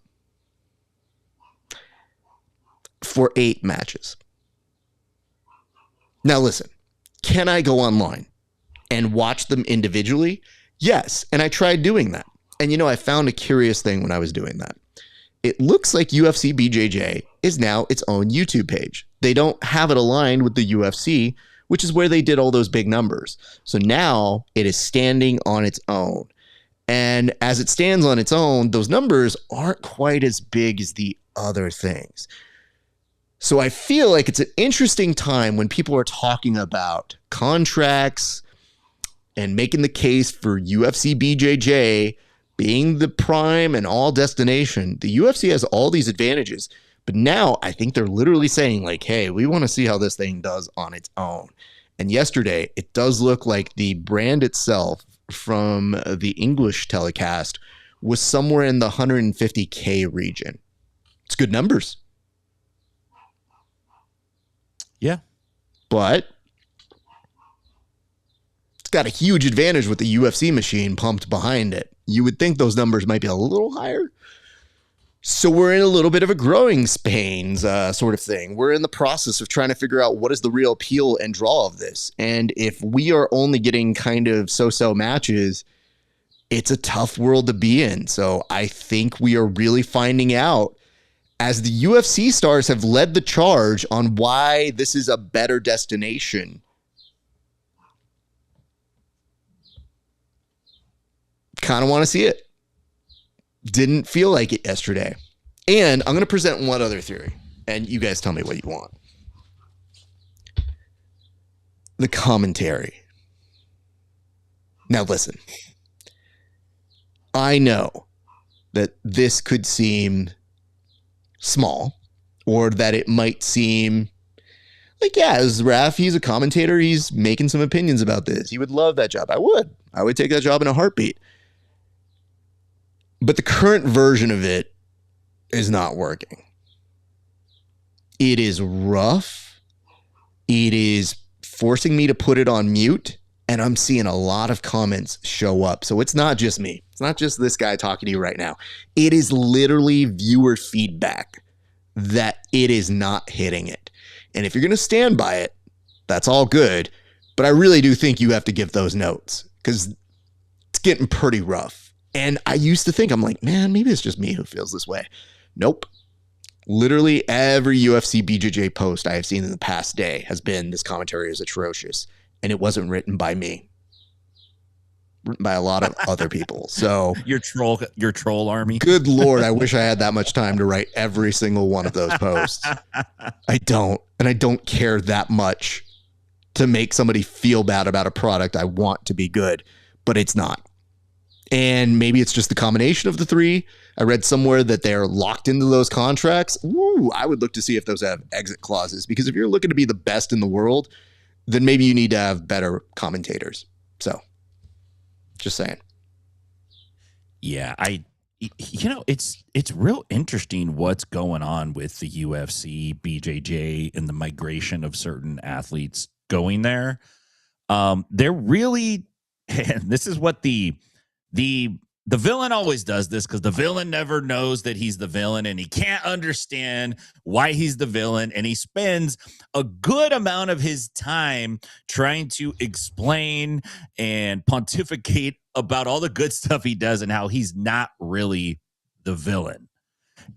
for 8 matches. Now listen, can I go online and watch them individually? Yes, and I tried doing that. And I found a curious thing when I was doing that. It looks like UFC BJJ is now its own YouTube page. They don't have it aligned with the UFC, which is where they did all those big numbers. So now it is standing on its own. And as it stands on its own, those numbers aren't quite as big as the other things. So I feel like it's an interesting time when people are talking about contracts and making the case for UFC BJJ being the prime and all destination. The UFC has all these advantages, but now I think they're literally saying like, hey, we want to see how this thing does on its own. And yesterday, it does look like the brand itself from the English telecast was somewhere in the 150K region. It's good numbers. Yeah. But it's got a huge advantage with the UFC machine pumped behind it. You would think those numbers might be a little higher. So we're in a little bit of a growing pains sort of thing. We're in the process of trying to figure out what is the real appeal and draw of this. And if we are only getting kind of so-so matches, it's a tough world to be in. So I think we are really finding out as the UFC stars have led the charge on why this is a better destination. Kind of want to see it. Didn't feel like it yesterday. And I'm going to present one other theory, and you guys tell me what you want. The commentary. Now listen, I know that this could seem small, or that it might seem like, yeah, as RAF, he's a commentator, he's making some opinions about this. He would love that job. I would take that job in a heartbeat. But the current version of it is not working. It is rough. It is forcing me to put it on mute. And I'm seeing a lot of comments show up. So it's not just me. It's not just this guy talking to you right now. It is literally viewer feedback that it is not hitting it. And if you're going to stand by it, that's all good. But I really do think you have to give those notes because it's getting pretty rough. And I used to think, I'm like, man, maybe it's just me who feels this way. Nope. Literally every UFC BJJ post I have seen in the past day has been, this commentary is atrocious. And it wasn't written by me. Written by a lot of other people. So your troll army. Good Lord, I wish I had that much time to write every single one of those posts. I don't. And I don't care that much to make somebody feel bad about a product I want to be good. But it's not. And maybe it's just the combination of the three. I read somewhere that they're locked into those contracts. Ooh, I would look to see if those have exit clauses. Because if you're looking to be the best in the world, then maybe you need to have better commentators. So, just saying. Yeah, it's real interesting what's going on with the UFC, BJJ, and the migration of certain athletes going there. They're really, and this is what the the villain always does this because the villain never knows that he's the villain and he can't understand why he's the villain. And he spends a good amount of his time trying to explain and pontificate about all the good stuff he does and how he's not really the villain.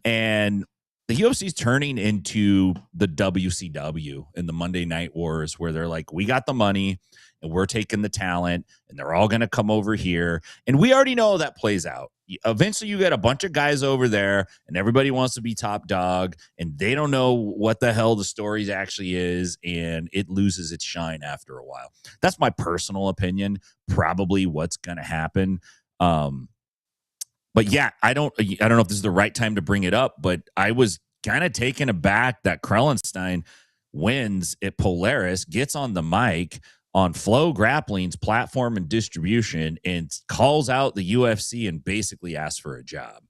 And the UFC is turning into the WCW in the Monday Night Wars, where they're like, we got the money and we're taking the talent and they're all going to come over here. And we already know how that plays out. Eventually you get a bunch of guys over there and everybody wants to be top dog and they don't know what the hell the story actually is. And it loses its shine after a while. That's my personal opinion. Probably what's going to happen. But yeah, I don't know if this is the right time to bring it up, but I was kind of taken aback that Krellenstein wins at Polaris, gets on the mic on Flow Grappling's platform and distribution and calls out the UFC and basically asks for a job,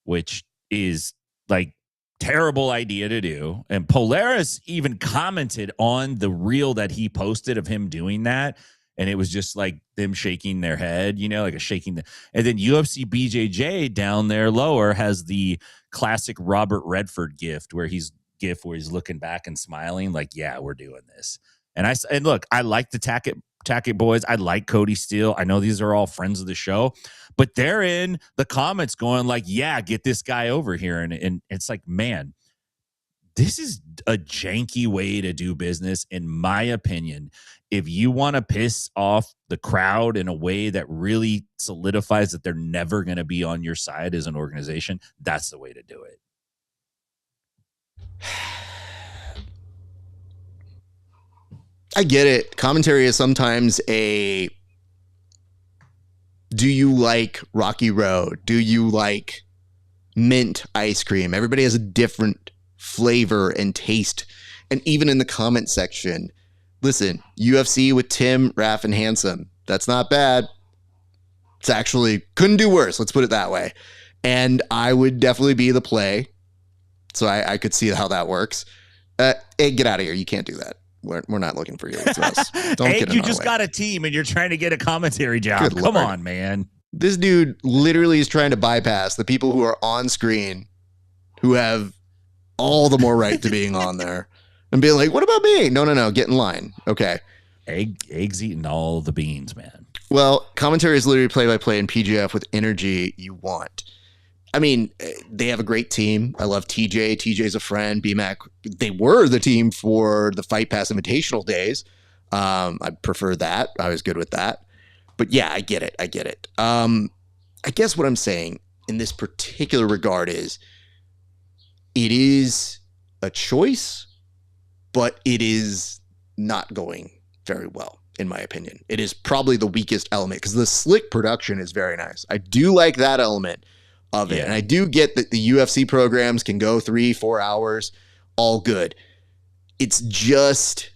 which is like terrible idea to do. And Polaris even commented on the reel that he posted of him doing that. And it was just like them shaking their head, you know, like a shaking. And then UFC BJJ down there lower has the classic Robert Redford gift where he's looking back and smiling like, yeah, we're doing this. And look, I like the Tackett boys. I like Cody Steele. I know these are all friends of the show, but they're in the comments going like, yeah, get this guy over here. And it's like, man, this is a janky way to do business, in my opinion. If you want to piss off the crowd in a way that really solidifies that they're never going to be on your side as an organization, that's the way to do it. I get it. Commentary is sometimes a, do you like Rocky Road? Do you like mint ice cream? Everybody has a different flavor and taste. And even in the comment section, listen, UFC with Tim, Raf, and Handsome. That's not bad. It's actually couldn't do worse. Let's put it that way. And I would definitely be the play. So I could see how that works. Hey, get out of here. You can't do that. We're not looking for you. It's us. Don't hey, get in you our just way. got a team and you're trying to get a commentary job. Good Come Lord. on, man. This dude literally is trying to bypass the people who are on screen who have all the more right to being on there and being like, what about me? No. Get in line. Okay. Eggs eating all the beans, man. Well, commentary is literally play-by-play in PGF with energy you want. I mean, they have a great team. I love TJ. TJ's a friend. BMAC, they were the team for the Fight Pass Invitational days. I prefer that. I was good with that. But yeah, I get it. I guess what I'm saying in this particular regard is it is a choice, but it is not going very well, in my opinion. It is probably the weakest element because the slick production is very nice. I do like that element of it. Yeah. And I do get that the UFC programs can go 3-4 hours, all good. It's just,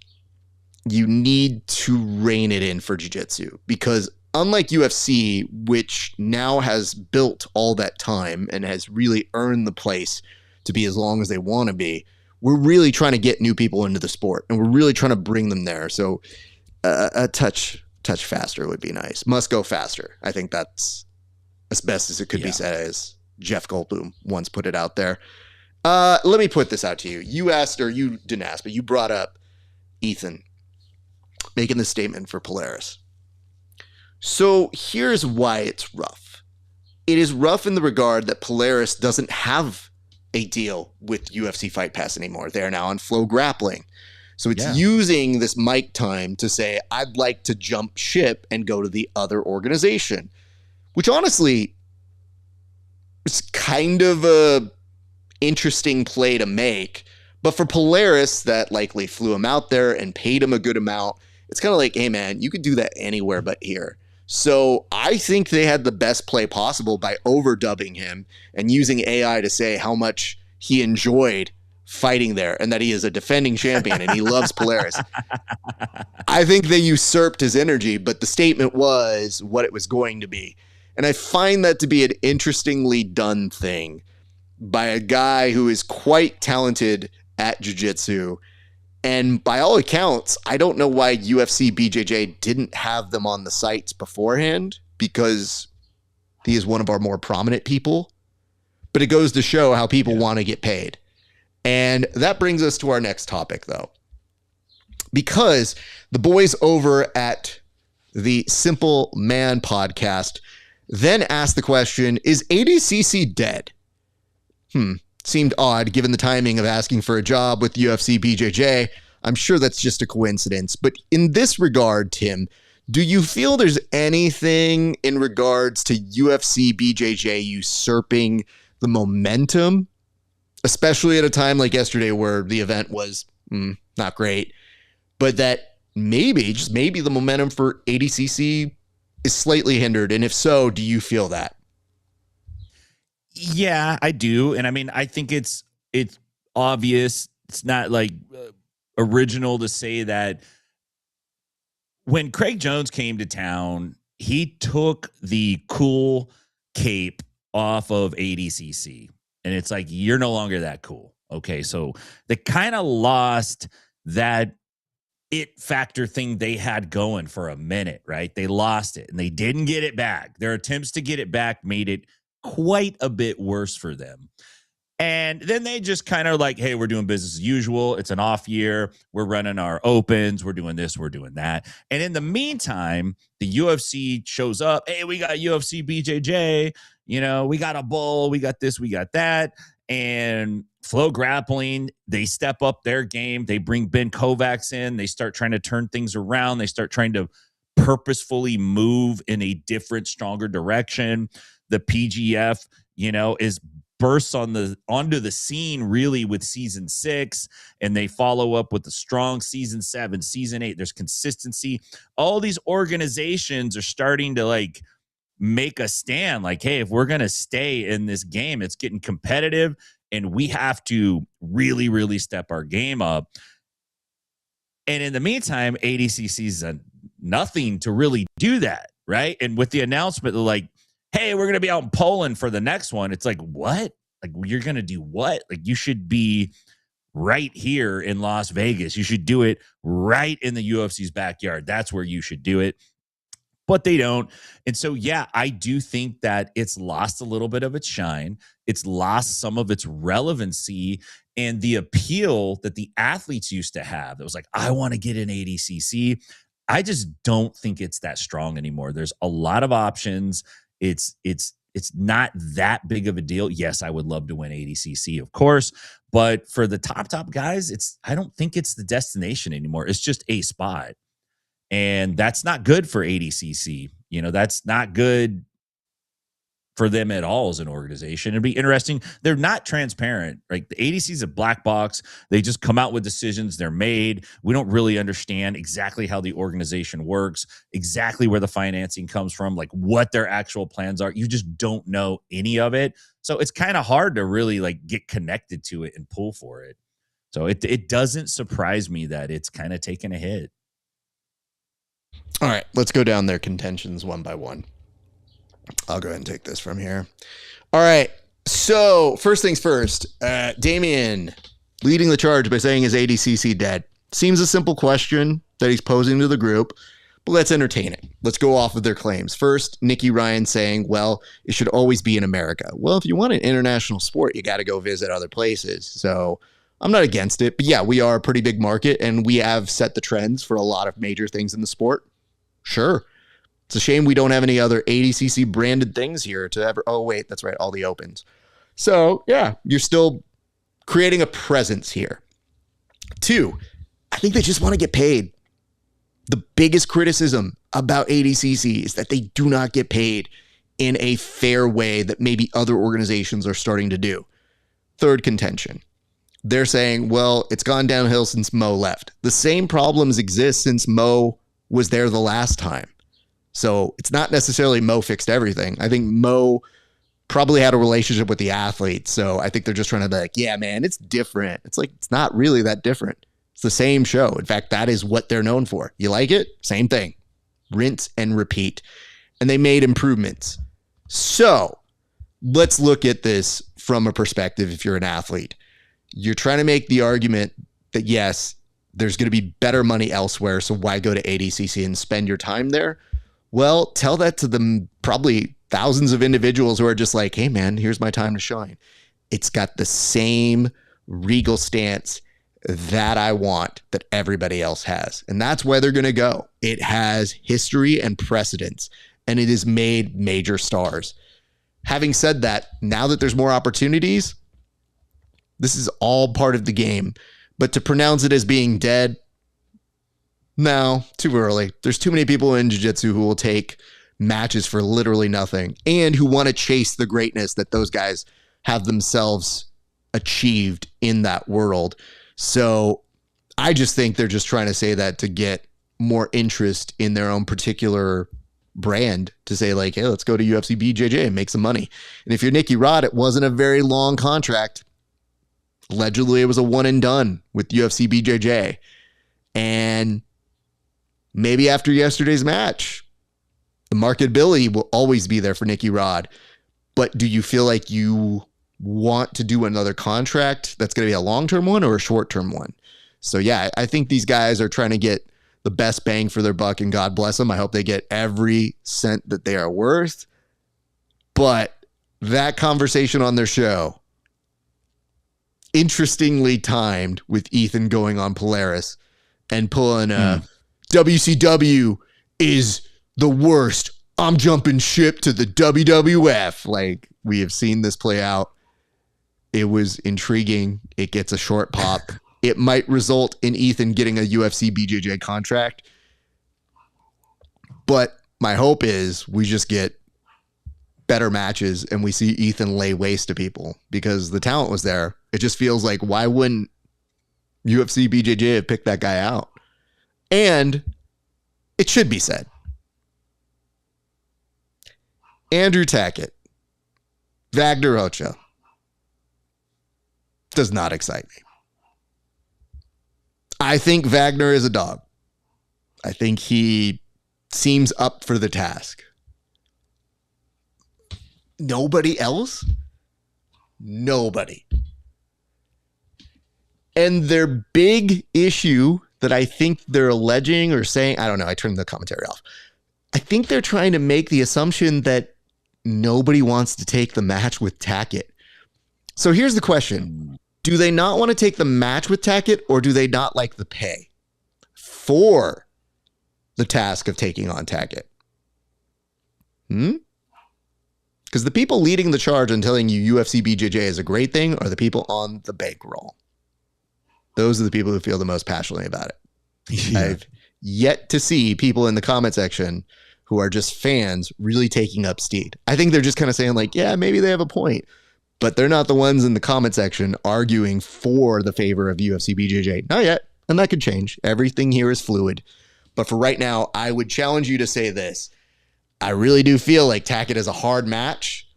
you need to rein it in for jiu-jitsu because unlike UFC, which now has built all that time and has really earned the place to be as long as they want to be, we're really trying to get new people into the sport and we're really trying to bring them there. So a touch faster would be nice. Must go faster. I think that's as best as it could be said, as Jeff Goldblum once put it out there. Let me put this out to you. You asked, or you didn't ask, but you brought up Ethan making the statement for Polaris. So here's why it's rough. It is rough in the regard that Polaris doesn't have a deal with UFC Fight Pass anymore. They're now on Flow Grappling. So it's using this mic time to say, I'd like to jump ship and go to the other organization, which honestly is kind of a interesting play to make. But for Polaris, that likely flew him out there and paid him a good amount. It's kind of like, hey, man, you could do that anywhere but here. So I think they had the best play possible by overdubbing him and using AI to say how much he enjoyed fighting there and that he is a defending champion and he loves Polaris. I think they usurped his energy, but the statement was what it was going to be. And I find that to be an interestingly done thing by a guy who is quite talented at jiu-jitsu. And by all accounts, I don't know why UFC BJJ didn't have them on the sites beforehand, because he is one of our more prominent people, but it goes to show how people want to get paid. And that brings us to our next topic, though, because the boys over at the Simple Man podcast then asked the question, is ADCC dead? Seemed odd given the timing of asking for a job with UFC BJJ. I'm sure that's just a coincidence. But in this regard, Tim, do you feel there's anything in regards to UFC BJJ usurping the momentum, especially at a time like yesterday where the event was not great, but that maybe, just maybe, the momentum for ADCC is slightly hindered? And if so, do you feel that? Yeah, I do. And I mean, I think it's obvious. It's not like original to say that when Craig Jones came to town, he took the cool cape off of ADCC. And it's like, you're no longer that cool. Okay, so they kind of lost that it factor thing they had going for a minute, right? They lost it and they didn't get it back. Their attempts to get it back made it quite a bit worse for them. And then they just kind of like, hey, we're doing business as usual. It's an off year. We're running our opens. We're doing this. We're doing that. And in the meantime, the UFC shows up. Hey, we got UFC BJJ. You know, we got a bull. We got this. We got that. And Flow Grappling, they step up their game. They bring Ben Kovacs in. They start trying to turn things around. They start trying to purposefully move in a different, stronger direction. The PGF, you know, is bursts onto the scene really with season 6, and they follow up with the strong season 7, season 8. There's consistency. All these organizations are starting to like make a stand like, hey, if we're going to stay in this game, it's getting competitive and we have to really, really step our game up. And in the meantime, ADCC's nothing to really do that, right? And with the announcement, like, hey, we're going to be out in Poland for the next one. It's like, what? Like, you're going to do what? Like, you should be right here in Las Vegas. You should do it right in the UFC's backyard. That's where you should do it. But they don't. And so, yeah, I do think that it's lost a little bit of its shine. It's lost some of its relevancy and the appeal that the athletes used to have. It was like, I want to get an ADCC. I just don't think it's that strong anymore. There's a lot of options. It's not that big of a deal. Yes, I would love to win ADCC, of course, but for the top guys, I don't think it's the destination anymore. It's just a spot, and that's not good for ADCC. You know, that's not good for them at all as an organization. It'd be interesting. They're not transparent. Like, the ADC is a black box. They just come out with decisions. They're made. We don't really understand exactly how the organization works, exactly where the financing comes from, like what their actual plans are. You just don't know any of it. So it's kind of hard to really like get connected to it and pull for it. So it doesn't surprise me that it's kind of taken a hit. All right, let's go down their contentions one by one. I'll go ahead and take this from here. All right. So first things first, Damian leading the charge by saying, is ADCC dead? Seems a simple question that he's posing to the group, but let's entertain it. Let's go off of their claims. First, Nikki Ryan saying, well, it should always be in America. Well, if you want an international sport, you got to go visit other places. So I'm not against it, but yeah, we are a pretty big market and we have set the trends for a lot of major things in the sport. Sure. It's a shame we don't have any other ADCC branded things here to ever. Oh, wait, that's right. All the opens. So, yeah, you're still creating a presence here. 2, I think they just want to get paid. The biggest criticism about ADCC is that they do not get paid in a fair way that maybe other organizations are starting to do. Third contention. They're saying, well, it's gone downhill since Mo left. The same problems exist since Mo was there the last time. So it's not necessarily Mo fixed everything. I think Mo probably had a relationship with the athlete. So I think they're just trying to be like, yeah, man, it's different. It's like, it's not really that different. It's the same show. In fact, that is what they're known for. You like it? Same thing. Rinse and repeat. And they made improvements. So let's look at this from a perspective. If you're an athlete, you're trying to make the argument that, yes, there's going to be better money elsewhere. So why go to ADCC and spend your time there? Well, tell that to the probably thousands of individuals who are just like, hey man, here's my time to shine. It's got the same regal stance that I want that everybody else has. And that's where they're going to go. It has history and precedence, and it has made major stars. Having said that, now that there's more opportunities, this is all part of the game. But to pronounce it as being dead, no, too early. There's too many people in jiu-jitsu who will take matches for literally nothing and who want to chase the greatness that those guys have themselves achieved in that world. So I just think they're just trying to say that to get more interest in their own particular brand, to say like, hey, let's go to UFC BJJ and make some money. And if you're Nicky Rod, it wasn't a very long contract. Allegedly, it was a one and done with UFC BJJ. And maybe after yesterday's match, the marketability will always be there for Nicky Rod. But do you feel like you want to do another contract that's going to be a long-term one or a short-term one? So yeah, I think these guys are trying to get the best bang for their buck, and God bless them. I hope they get every cent that they are worth. But that conversation on their show, interestingly timed with Ethan going on Polaris and pulling WCW is the worst. I'm jumping ship to the WWF. Like, we have seen this play out. It was intriguing. It gets a short pop. It might result in Ethan getting a UFC BJJ contract. But my hope is we just get better matches and we see Ethan lay waste to people, because the talent was there. It just feels like, why wouldn't UFC BJJ have picked that guy out? And it should be said, Andrew Tackett, Wagner Ochoa does not excite me. I think Wagner is a dog. I think he seems up for the task. Nobody else? Nobody. And their big issue that I think they're alleging or saying, I don't know, I turned the commentary off. I think they're trying to make the assumption that nobody wants to take the match with Tackett. So here's the question. Do they not want to take the match with Tackett, or do they not like the pay for the task of taking on Tackett? Because the people leading the charge on telling you UFC BJJ is a great thing are the people on the bankroll. Those are the people who feel the most passionately about it. Yeah. I've yet to see people in the comment section who are just fans really taking up Steed. I think they're just kind of saying like, yeah, maybe they have a point, but they're not the ones in the comment section arguing for the favor of UFC BJJ. Not yet. And that could change. Everything here is fluid. But for right now, I would challenge you to say this. I really do feel like Tackett is a hard match,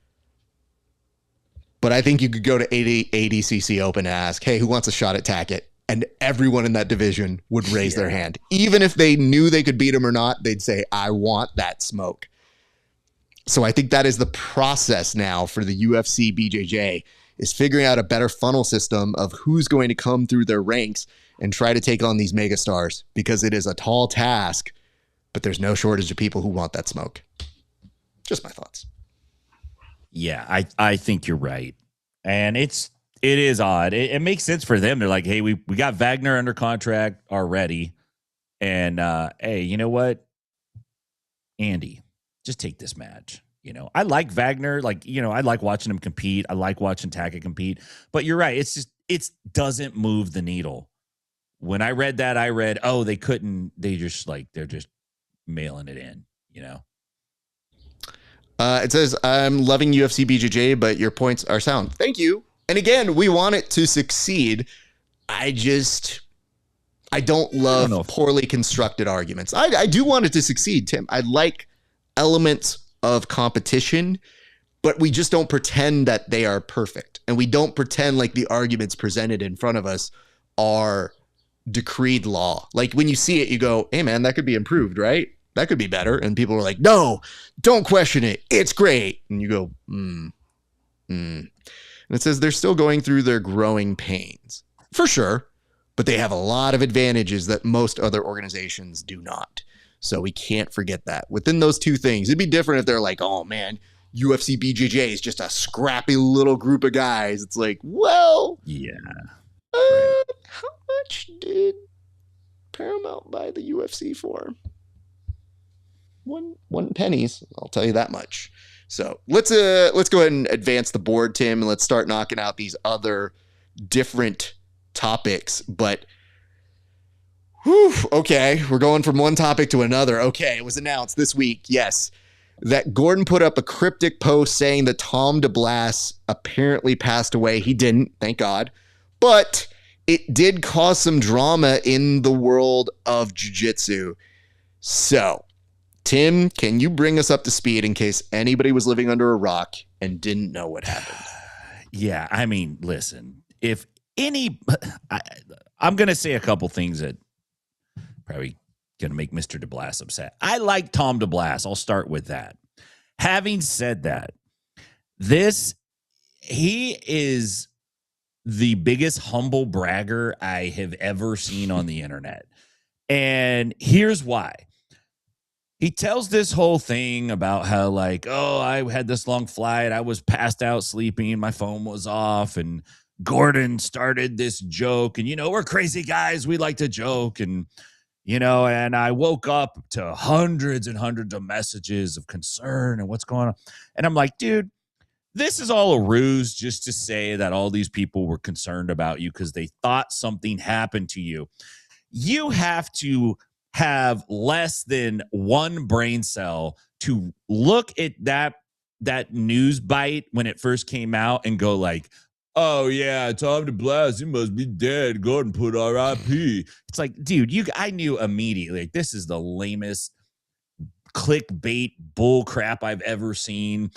but I think you could go to ADCC Open and ask, hey, who wants a shot at Tackett? And everyone in that division would raise their hand. Even if they knew they could beat him or not, they'd say, I want that smoke. So I think that is the process now for the UFC BJJ, is figuring out a better funnel system of who's going to come through their ranks and try to take on these megastars, because it is a tall task, but there's no shortage of people who want that smoke. Just my thoughts. Yeah, I think you're right. And it is odd. It makes sense for them. They're like, hey, we got Wagner under contract already. And hey, you know what? Andy, just take this match. You know, I like Wagner. Like, you know, I like watching him compete. I like watching Tackett compete. But you're right. It doesn't move the needle. When I read that, I read, oh, they're just mailing it in, you know? It says, I'm loving UFC BJJ, but your points are sound. Thank you. And again, we want it to succeed. I don't love poorly constructed arguments. I do want it to succeed, Tim. I like elements of competition, but we just don't pretend that they are perfect. And we don't pretend like the arguments presented in front of us are decreed law. Like when you see it, you go, hey man, that could be improved, right? That could be better. And people are like, no, don't question it. It's great. And you go, And it says they're still going through their growing pains. For sure. But they have a lot of advantages that most other organizations do not. So we can't forget that. Within those two things, it'd be different if they're like, oh man, UFC BJJ is just a scrappy little group of guys. It's like, well, yeah. Right. How much did Paramount buy the UFC for? One pennies, I'll tell you that much. So let's go ahead and advance the board, Tim, and let's start knocking out these other different topics. But okay, we're going from one topic to another. Okay, it was announced this week, yes, that Gordon put up a cryptic post saying that Tom DeBlass apparently passed away. He didn't, thank God. But it did cause some drama in the world of jiu-jitsu. So, Tim, can you bring us up to speed in case anybody was living under a rock and didn't know what happened? Yeah, I mean, listen, if any, I'm going to say a couple things that probably going to make Mr. DeBlass upset. I like Tom DeBlass. I'll start with that. Having said that, he is the biggest humble bragger I have ever seen on the internet. And here's why. He tells this whole thing about how, like, oh, I had this long flight. I was passed out sleeping. My phone was off. And Gordon started this joke. And, we're crazy guys. We like to joke. And, and I woke up to hundreds and hundreds of messages of concern and what's going on. And I'm like, dude, this is all a ruse just to say that all these people were concerned about you because they thought something happened to you. You have to have less than one brain cell to look at that news bite when it first came out and go like, oh yeah, Tom DeBlass, he must be dead. Gordon put RIP. It's like, dude, I knew immediately, like, this is the lamest clickbait bull crap I've ever seen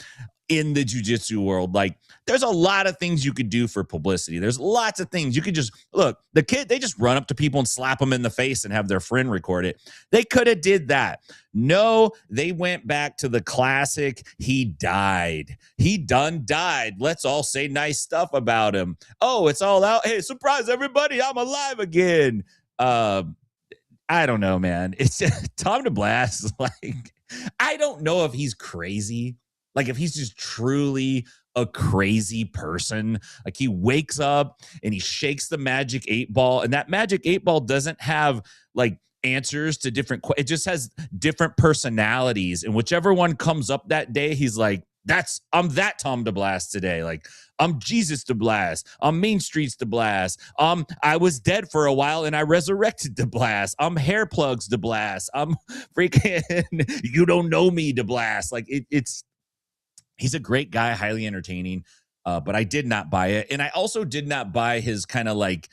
in the jiu-jitsu world. Like, there's a lot of things you could do for publicity. There's lots of things you could just look. The kid, they just run up to people and slap them in the face and have their friend record it. They could have did that. No, they went back to the classic. He died. He done died. Let's all say nice stuff about him. Oh, it's all out. Hey, surprise everybody, I'm alive again. I don't know, man. It's Tom DeBlass. Like, I don't know if he's crazy. Like, if he's just truly a crazy person. Like, he wakes up and he shakes the magic 8 ball, and that magic 8 ball doesn't have like answers to different it just has different personalities, and whichever one comes up that day, he's like, I'm that Tom DeBlass today. Like, I'm Jesus DeBlass. I'm Main Streets DeBlass. I was dead for a while and I resurrected DeBlass. I'm Hair Plugs DeBlass. I'm freaking you don't know me DeBlass. Like, he's a great guy, highly entertaining, but I did not buy it. And I also did not buy his kind of like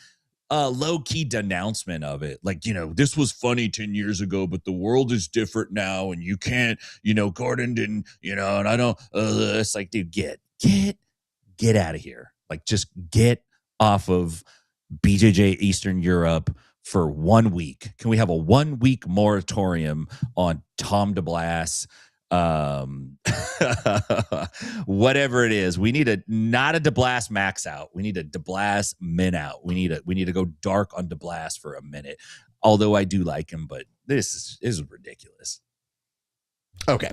low-key denouncement of it. Like, this was funny 10 years ago, but the world is different now, and you can't, Gordon didn't, and I don't, it's like, dude, get out of here. Like, just get off of BJJ Eastern Europe for 1 week. Can we have a 1 week moratorium on Tom DeBlass? Whatever it is, we need not a DeBlass max out. We need a DeBlass min out. We need to go dark on DeBlass for a minute. Although I do like him, but this is ridiculous. Okay,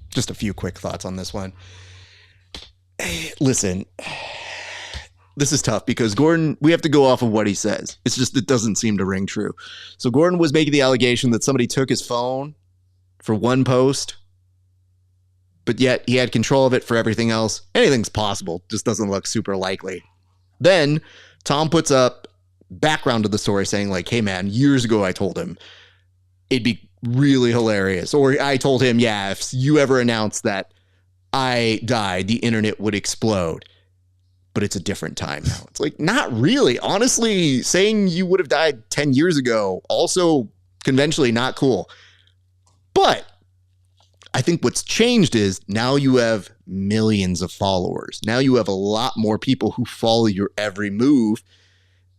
just a few quick thoughts on this one. Listen, this is tough because Gordon, we have to go off of what he says. It's just, it doesn't seem to ring true. So Gordon was making the allegation that somebody took his phone for one post, but yet he had control of it for everything else. Anything's possible, just doesn't look super likely. Then Tom puts up background to the story saying like, hey man, years ago I told him it'd be really hilarious. Or I told him, yeah, if you ever announced that I died, the internet would explode. But it's a different time now. It's like, not really. Honestly, saying you would have died 10 years ago, also conventionally not cool. But I think what's changed is now you have millions of followers. Now you have a lot more people who follow your every move.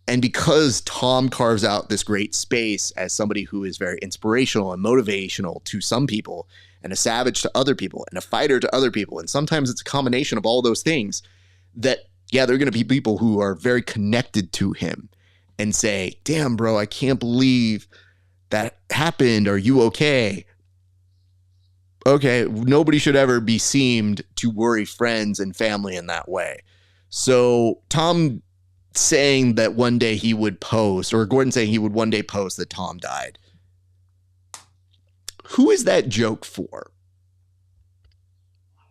And because Tom carves out this great space as somebody who is very inspirational and motivational to some people, and a savage to other people, and a fighter to other people, and sometimes it's a combination of all those things, that, yeah, there are going to be people who are very connected to him and say, damn, bro, I can't believe that happened. Are you okay? Okay, nobody should ever be seemed to worry friends and family in that way. So Tom saying that one day he would post, or Gordon saying he would one day post that Tom died. Who is that joke for?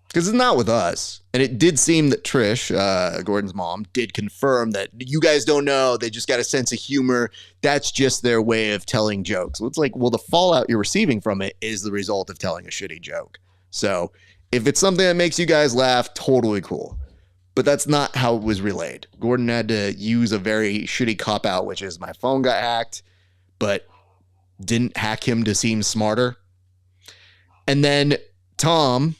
Because it's not with us. And it did seem that Trish, Gordon's mom, did confirm that you guys don't know. They just got a sense of humor. That's just their way of telling jokes. Well, it's like, well, the fallout you're receiving from it is the result of telling a shitty joke. So if it's something that makes you guys laugh, totally cool. But that's not how it was relayed. Gordon had to use a very shitty cop-out, which is my phone got hacked, but didn't hack him to seem smarter. And then Tom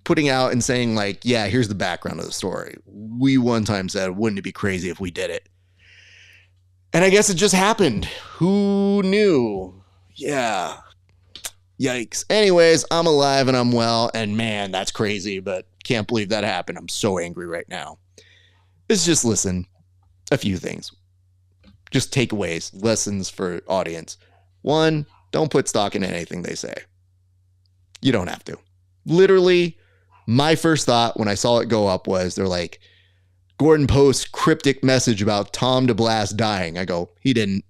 putting out and saying like, yeah, here's the background of the story. We one time said, wouldn't it be crazy if we did it? And I guess it just happened. Who knew? Yeah. Yikes. Anyways, I'm alive and I'm well. And man, that's crazy, but can't believe that happened. I'm so angry right now. Let's just listen. A few things. Just takeaways, lessons for audience. One, don't put stock in anything they say. You don't have to. Literally, my first thought when I saw it go up was they're like, Gordon posts cryptic message about Tom DeBlas dying. I go, he didn't.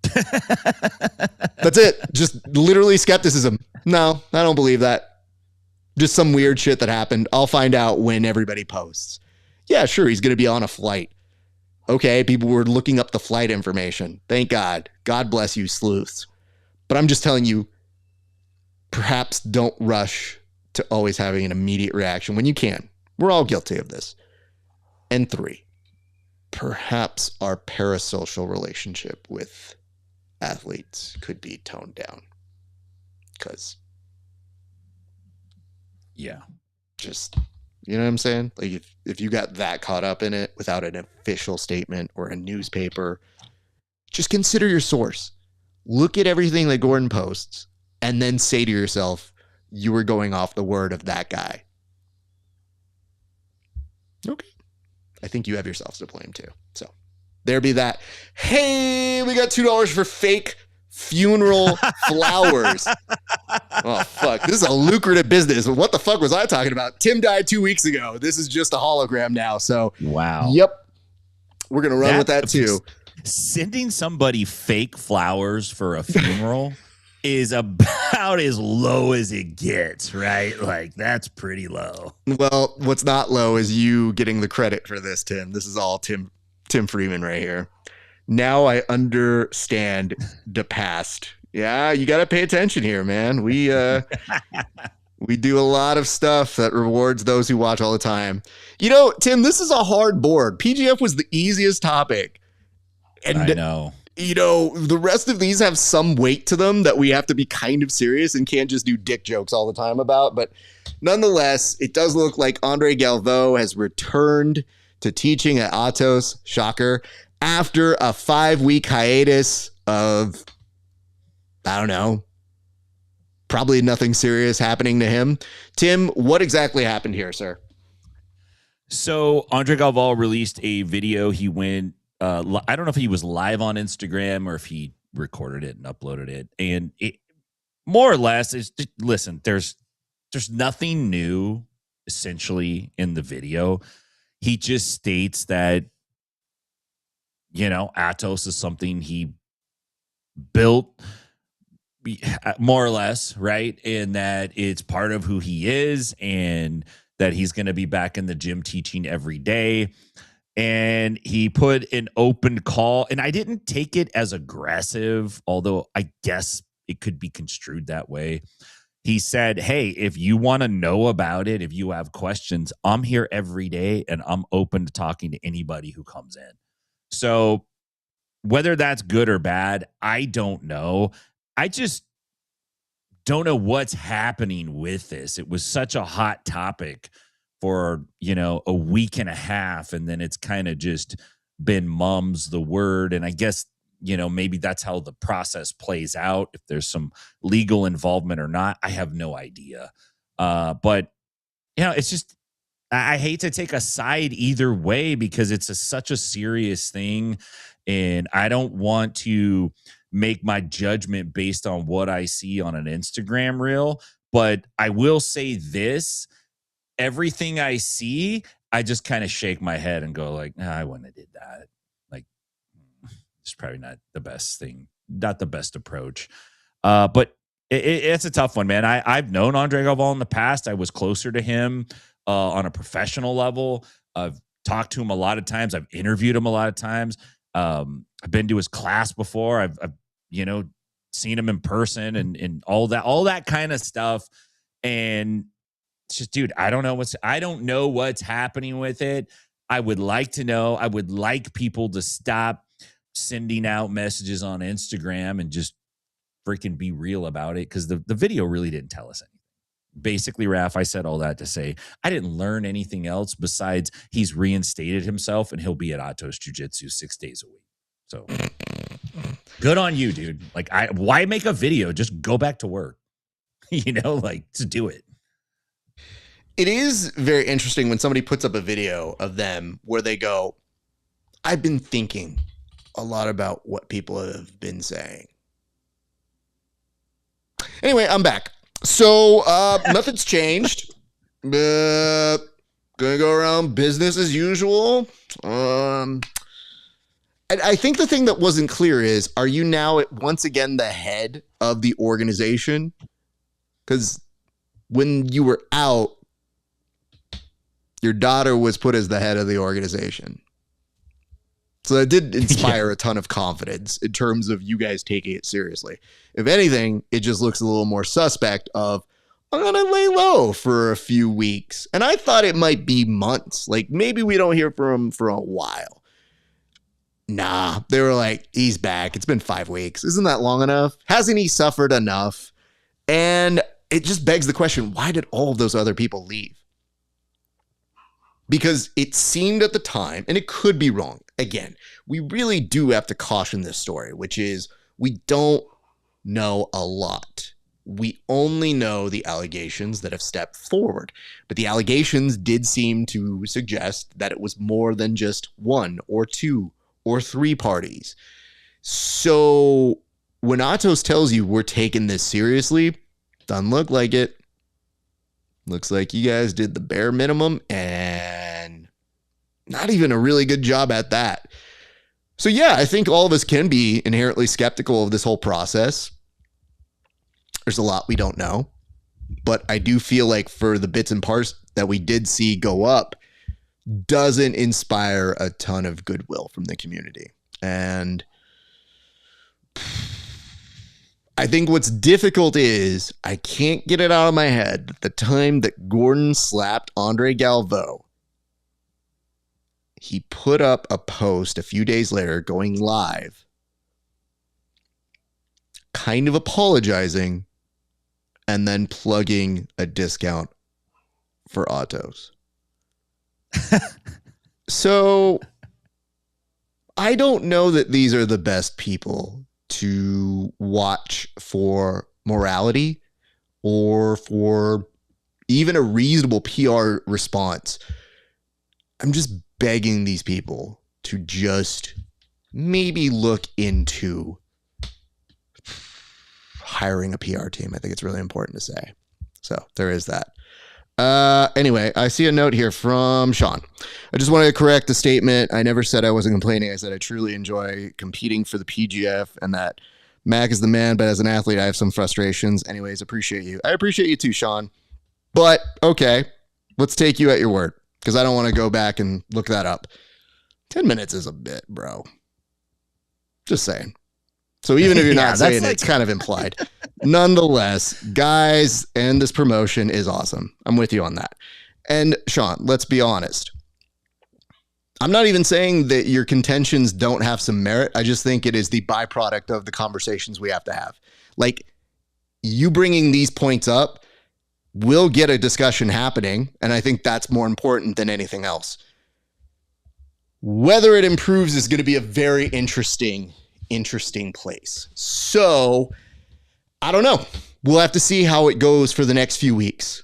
That's it. Just literally skepticism. No, I don't believe that. Just some weird shit that happened. I'll find out when everybody posts. Yeah, sure, he's going to be on a flight. Okay, people were looking up the flight information. Thank God. God bless you, sleuths. But I'm just telling you, perhaps don't rush to always having an immediate reaction when you can. We're all guilty of this. And 3, perhaps our parasocial relationship with athletes could be toned down. Because, yeah, just, you know what I'm saying? Like if you got that caught up in it without an official statement or a newspaper, just consider your source. Look at everything that Gordon posts and then say to yourself, you were going off the word of that guy. Okay. I think you have yourselves to blame too. So there be that. Hey, we got $2 for fake funeral flowers. Oh, fuck. This is a lucrative business. What the fuck was I talking about? Tim died 2 weeks ago. This is just a hologram now. So, wow. Yep. We're going to run with that too. Sending somebody fake flowers for a funeral is about as low as it gets, right? Like, that's pretty low. Well, what's not low is you getting the credit for this, Tim. This is all Tim Freeman right here. Now I understand DEPASSED. Yeah, you got to pay attention here, man. We do a lot of stuff that rewards those who watch all the time. You know, Tim, this is a hard board. PGF was the easiest topic. And I know. You know, the rest of these have some weight to them that we have to be kind of serious and can't just do dick jokes all the time about. But nonetheless, it does look like Andre Galvao has returned to teaching at Atos, shocker, after a 5-week hiatus of, I don't know, probably nothing serious happening to him. Tim, what exactly happened here, sir? So Andre Galvao released a video. He went, I don't know if he was live on Instagram or if he recorded it and uploaded it. And it more or less is, listen, there's nothing new essentially in the video. He just states that, you know, Atos is something he built more or less, right? And that it's part of who he is and that he's going to be back in the gym teaching every day. And he put an open call, and I didn't take it as aggressive, although I guess it could be construed that way. He said, hey, if you want to know about it, if you have questions, I'm here every day and I'm open to talking to anybody who comes in. So whether that's good or bad, I don't know. I just don't know what's happening with this. It was such a hot topic for, you know, a week and a half, and then it's kind of just been mum's the word. And I guess, you know, maybe that's how the process plays out. If there's some legal involvement or not, I have no idea. But, you know, it's just, I hate to take a side either way because it's such a serious thing. And I don't want to make my judgment based on what I see on an Instagram reel. But I will say this, everything I see, I just kind of shake my head and go like, nah, I wouldn't have did that. Like, it's probably not the best thing, not the best approach. But it's a tough one, man. I've known Andre Galvao in the past. I was closer to him on a professional level. I've talked to him a lot of times. I've interviewed him a lot of times. I've been to his class before. I've seen him in person and all that kind of stuff. And it's just, dude, I don't know what's happening with it. I would like to know. I would like people to stop sending out messages on Instagram and just freaking be real about it, because the video really didn't tell us anything. Basically, Raf, I said all that to say I didn't learn anything else besides he's reinstated himself and he'll be at Atos Jiu-Jitsu 6 days a week. So good on you, dude. Like, why make a video? Just go back to work. To do it. It is very interesting when somebody puts up a video of them where they go, I've been thinking a lot about what people have been saying. Anyway, I'm back. So nothing's changed. Gonna go around business as usual. And I think the thing that wasn't clear is, are you now once again the head of the organization? Because when you were out, your daughter was put as the head of the organization. So that did inspire a ton of confidence in terms of you guys taking it seriously. If anything, it just looks a little more suspect of, I'm going to lay low for a few weeks. And I thought it might be months. Like, maybe we don't hear from him for a while. Nah, they were like, he's back. It's been 5 weeks. Isn't that long enough? Hasn't he suffered enough? And it just begs the question, why did all of those other people leave? Because it seemed at the time, and it could be wrong. Again, we really do have to caution this story, which is we don't know a lot. We only know the allegations that have stepped forward. But the allegations did seem to suggest that it was more than just 1 or 2 or 3 parties. So when Atos tells you we're taking this seriously, doesn't look like it. Looks like you guys did the bare minimum and not even a really good job at that. So yeah, I think all of us can be inherently skeptical of this whole process. There's a lot we don't know, but I do feel like for the bits and parts that we did see go up, doesn't inspire a ton of goodwill from the community. And I think what's difficult is I can't get it out of my head that the time that Gordon slapped Andre Galvao, he put up a post a few days later going live, kind of apologizing and then plugging a discount for Atos. So I don't know that these are the best people to watch for morality or for even a reasonable PR response. I'm just begging these people to just maybe look into hiring a PR team. I think it's really important to say. So there is that. Anyway, I see a note here from Sean. I just wanted to correct the statement. I never said I wasn't complaining. I said I truly enjoy competing for the PGF and that Mac is the man, but as an athlete, I have some frustrations. Anyways, appreciate you. I appreciate you too, Sean. But okay, let's take you at your word because I don't want to go back and look that up. 10 minutes is a bit, bro. Just saying. So even if you're not saying it, it's kind of implied. Nonetheless, guys, and this promotion is awesome. I'm with you on that. And Sean, let's be honest. I'm not even saying that your contentions don't have some merit. I just think it is the byproduct of the conversations we have to have. Like, you bringing these points up will get a discussion happening, and I think that's more important than anything else. Whether it improves is going to be a very interesting place. So I don't know. We'll have to see how it goes for the next few weeks.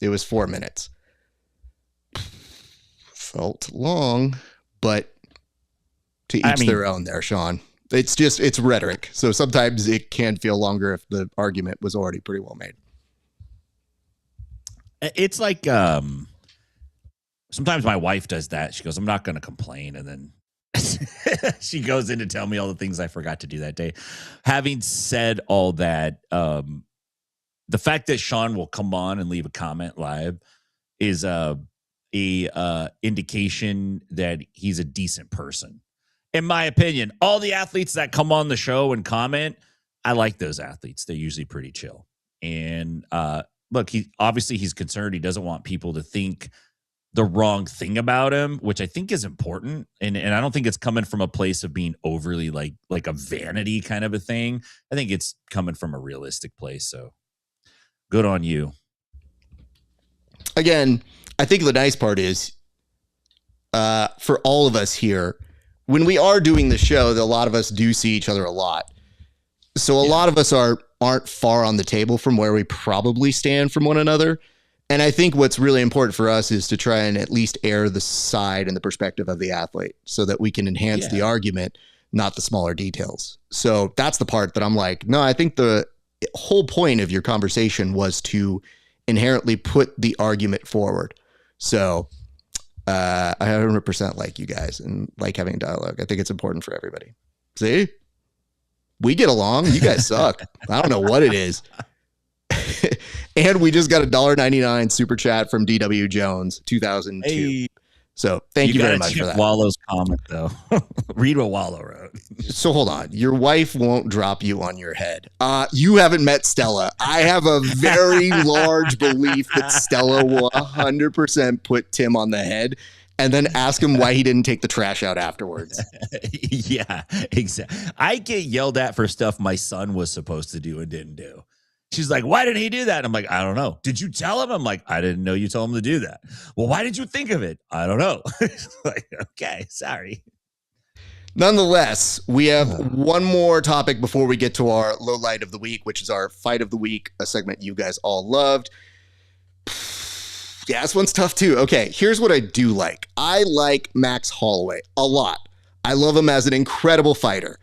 It was 4 minutes. Felt long, but to each their own there, Sean. It's rhetoric. So sometimes it can feel longer if the argument was already pretty well made. It's like sometimes my wife does that. She goes, I'm not going to complain. And then she goes in to tell me all the things I forgot to do that day. Having said all that, the fact that Sean will come on and leave a comment live is a indication that he's a decent person. In my opinion, all the athletes that come on the show and comment, I like those athletes. They're usually pretty chill. And look, he's concerned. He doesn't want people to think the wrong thing about him, which I think is important. And I don't think it's coming from a place of being overly like a vanity kind of a thing. I think it's coming from a realistic place. So good on you. Again, I think the nice part is for all of us here, when we are doing the show, a lot of us do see each other a lot. So a lot of us aren't far on the table from where we probably stand from one another. And I think what's really important for us is to try and at least air the side and the perspective of the athlete so that we can enhance the argument, not the smaller details. So that's the part that I'm like, no, I think the whole point of your conversation was to inherently put the argument forward. So I 100% like you guys and like having dialogue. I think it's important for everybody. See? We get along. You guys suck. I don't know what it is. And we just got a $1.99 super chat from DW Jones, 2002. Hey, so thank you very much for that. Wallow's comment, though. Read what Wallow wrote. So hold on. Your wife won't drop you on your head. You haven't met Stella. I have a very large belief that Stella will 100% put Tim on the head and then ask him why he didn't take the trash out afterwards. Yeah, exactly. I get yelled at for stuff my son was supposed to do and didn't do. She's like, why didn't he do that? I'm like, I don't know. Did you tell him? I'm like, I didn't know you told him to do that. Well, why did you think of it? I don't know. Like, okay, sorry. Nonetheless, we have one more topic before we get to our low light of the week, which is our fight of the week, a segment you guys all loved. Yeah, this one's tough too. Okay, here's what I do like. I like Max Holloway a lot. I love him as an incredible fighter.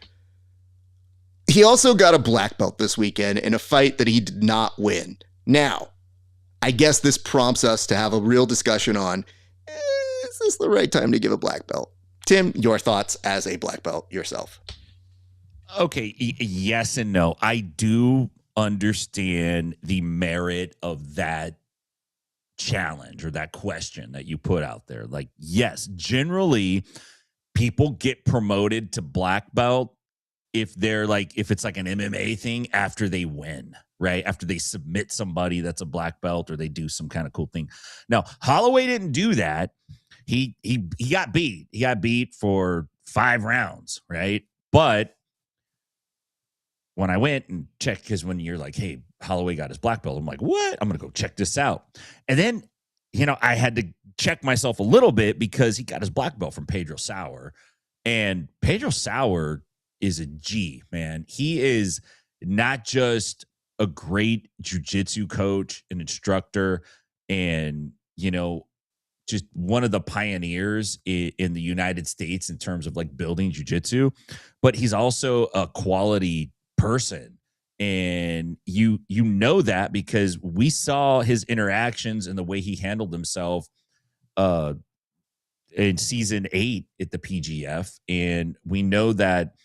He also got a black belt this weekend in a fight that he did not win. Now, I guess this prompts us to have a real discussion on, is this the right time to give a black belt? Tim, your thoughts as a black belt yourself. Okay, yes and no. I do understand the merit of that challenge or that question that you put out there. Like, yes, generally people get promoted to black belt if it's like an MMA thing after they win, right? After they submit somebody that's a black belt or they do some kind of cool thing. Now, Holloway didn't do that. He got beat. He got beat for 5 rounds, right? But when I went and checked, because when you're like, hey, Holloway got his black belt, I'm like, what? I'm going to go check this out. And then, I had to check myself a little bit because he got his black belt from Pedro Sauer. And Pedro Sauer is a G, man. He is not just a great jiu-jitsu coach and instructor and, just one of the pioneers in the United States in terms of like building jiu-jitsu, but he's also a quality person. And you know that because we saw his interactions and the way he handled himself in season 8 at the PGF. And we know that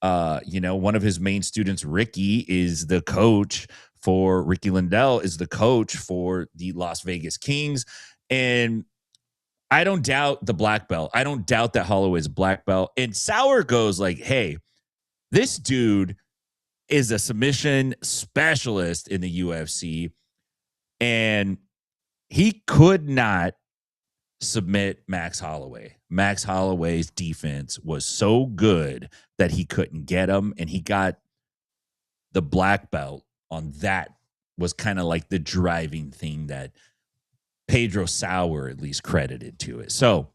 one of his main students, Ricky Lindell is the coach for the Las Vegas Kings. And I don't doubt the black belt. I don't doubt that Holloway's black belt. And Sauer goes like, hey, this dude is a submission specialist in the UFC. And he could not submit Max Holloway. Max Holloway's defense was so good that he couldn't get him, and he got the black belt on that. Was kind of like the driving thing that Pedro Sauer at least credited to it. So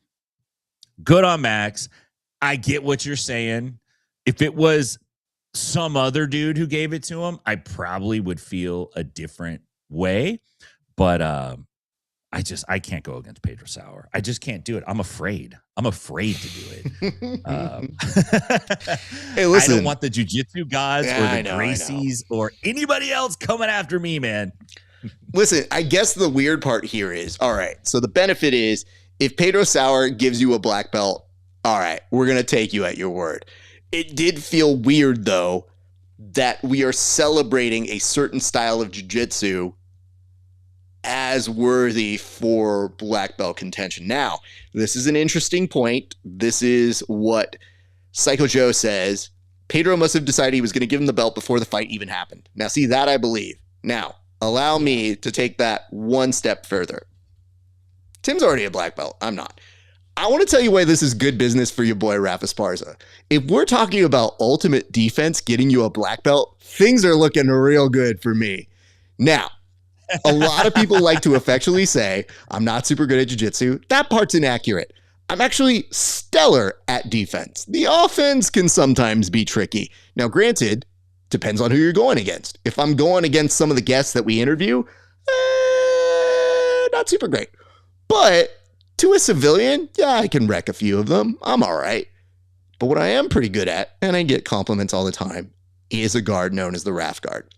good on Max. I get what you're saying. If it was some other dude who gave it to him, I probably would feel a different way. But I can't go against Pedro Sauer. I just can't do it. I'm afraid. I'm afraid to do it. Hey, listen. I don't want the jiu-jitsu gods or the Gracies or anybody else coming after me, man. Listen, I guess the weird part here is, all right, so the benefit is if Pedro Sauer gives you a black belt, all right, we're going to take you at your word. It did feel weird, though, that we are celebrating a certain style of jiu-jitsu as worthy for black belt contention. Now, this is an interesting point. This is what Psycho Joe says. Pedro must have decided he was going to give him the belt before the fight even happened. Now, see, that I believe. Now, allow me to take that one step further. Tim's already a black belt. I'm not. I want to tell you why this is good business for your boy RAF ESPARZA. If we're talking about ultimate defense getting you a black belt, things are looking real good for me. Now, a lot of people like to affectionately say, I'm not super good at jiu-jitsu. That part's inaccurate. I'm actually stellar at defense. The offense can sometimes be tricky. Now, granted, depends on who you're going against. If I'm going against some of the guests that we interview, not super great. But to a civilian, yeah, I can wreck a few of them. I'm all right. But what I am pretty good at, and I get compliments all the time, is a guard known as the RAF guard.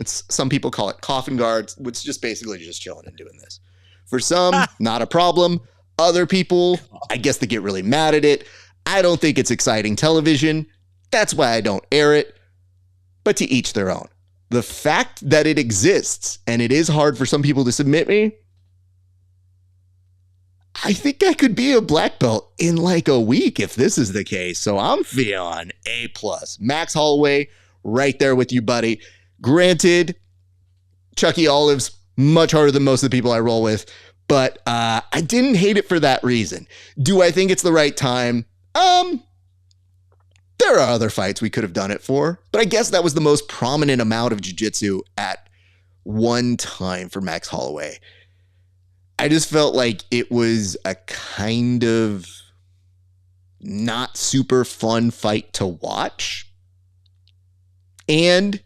Some people call it coffin guards, which is just basically just chilling and doing this. For some, not a problem. Other people, I guess they get really mad at it. I don't think it's exciting television. That's why I don't air it. But to each their own. The fact that it exists, and it is hard for some people to submit me, I think I could be a black belt in like a week if this is the case. So I'm feeling A+. Max Holloway, right there with you, buddy. Granted, Chucky Olive's much harder than most of the people I roll with, but I didn't hate it for that reason. Do I think it's the right time? There are other fights we could have done it for, but I guess that was the most prominent amount of jiu-jitsu at one time for Max Holloway. I just felt like it was a kind of not super fun fight to watch. And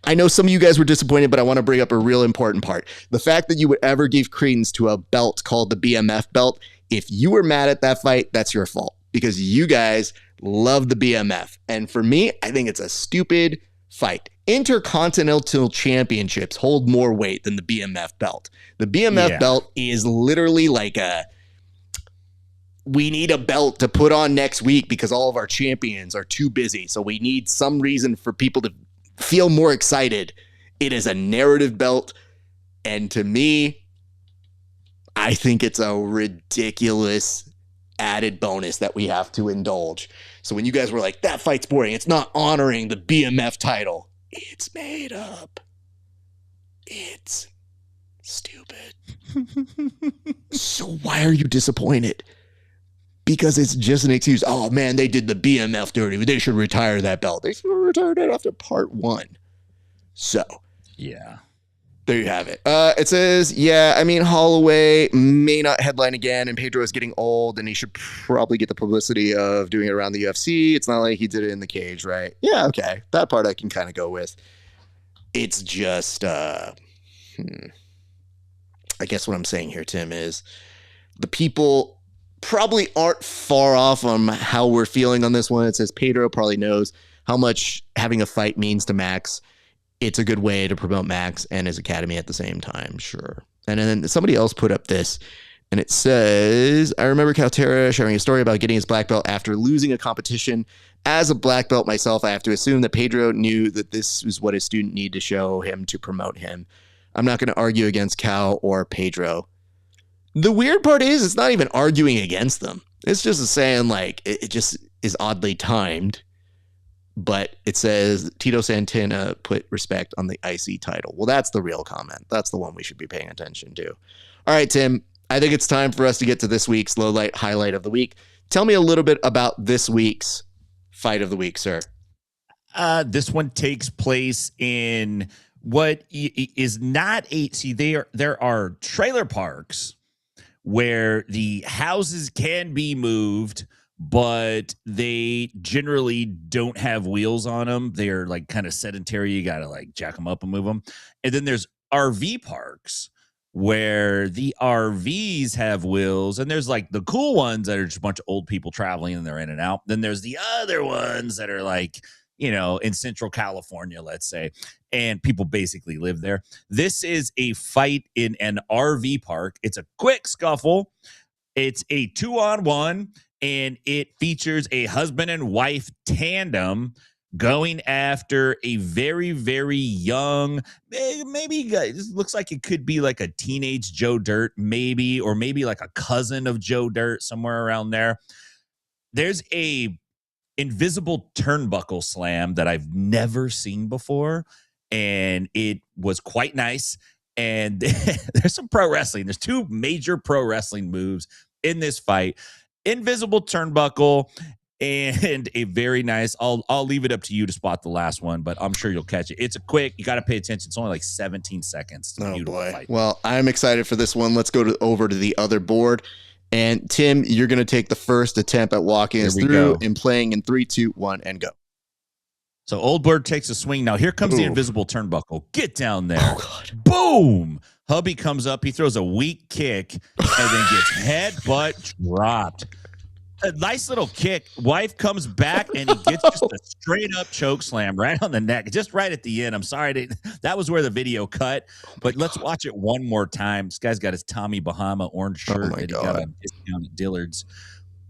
I know some of you guys were disappointed, but I want to bring up a real important part. The fact that you would ever give credence to a belt called the BMF belt, if you were mad at that fight, that's your fault because you guys love the BMF. And for me, I think it's a stupid fight. Intercontinental championships hold more weight than the BMF belt. The BMF belt is literally like we need a belt to put on next week because all of our champions are too busy. So we need some reason for people to feel more excited. It is a narrative belt. And to me, I think it's a ridiculous added bonus that we have to indulge. So when you guys were like, that fight's boring, it's not honoring the BMF title. It's made up. It's stupid. So why are you disappointed? Because it's just an excuse. Oh man, they did the BMF dirty. They should retire that belt. They should have retired it after part 1. So yeah, there you have it. It says, Holloway may not headline again, and Pedro is getting old, and he should probably get the publicity of doing it around the UFC. It's not like he did it in the cage, right? Yeah, okay. That part I can kind of go with. It's just, I guess what I'm saying here, Tim, is the people probably aren't far off on how we're feeling on this one. It says Pedro probably knows how much having a fight means to Max. It's a good way to promote Max and his academy at the same time. Sure. And then somebody else put up this, and it says, I remember Caltera sharing a story about getting his black belt after losing a competition. As a black belt myself, I have to assume that Pedro knew that this was what his student needed to show him to promote him. I'm not going to argue against Cal or Pedro. The weird part is it's not even arguing against them. It's just saying like it just is oddly timed. But it says Tito Santana put respect on the IC title. Well, that's the real comment. That's the one we should be paying attention to. All right, Tim, I think it's time for us to get to this week's low light highlight of the week. Tell me a little bit about this week's fight of the week, sir. This one takes place in what is not there are trailer parks where the houses can be moved, but they generally don't have wheels on them. They're like kind of sedentary. You got to like jack them up and move them. And then there's RV parks where the RVs have wheels, and there's like the cool ones that are just a bunch of old people traveling and they're in and out. Then there's the other ones that are like, you know, in Central California, let's say, and people basically live there. This is a fight in an RV park. It's a quick scuffle. It's a 2-on-1, and it features a husband and wife tandem going after a very, very young, maybe this looks like it could be like a teenage Joe Dirt, maybe, or maybe like a cousin of Joe Dirt, somewhere around there. There's a invisible turnbuckle slam that I've never seen before, and it was quite nice. And there's some pro wrestling. There's two major pro wrestling moves in this fight: invisible turnbuckle and a very nice. I'll leave it up to you to spot the last one, but I'm sure you'll catch it. It's a quick. You got to pay attention. It's only like 17 seconds. It's a beautiful fight. Well, I'm excited for this one. Let's go over to the other board. And Tim, you're going to take the first attempt at walking us through and playing in 3, 2, 1, and go. So Old Bird takes a swing. Now here comes the invisible turnbuckle. Get down there. Oh, God. Boom. Hubby comes up. He throws a weak kick and then gets headbutt dropped. A nice little kick. Wife comes back and he gets just a straight up choke slam right on the neck, just right at the end. I'm sorry. That was where the video cut, but let's watch it one more time. This guy's got his Tommy Bahama orange shirt and he got a discount at Dillard's.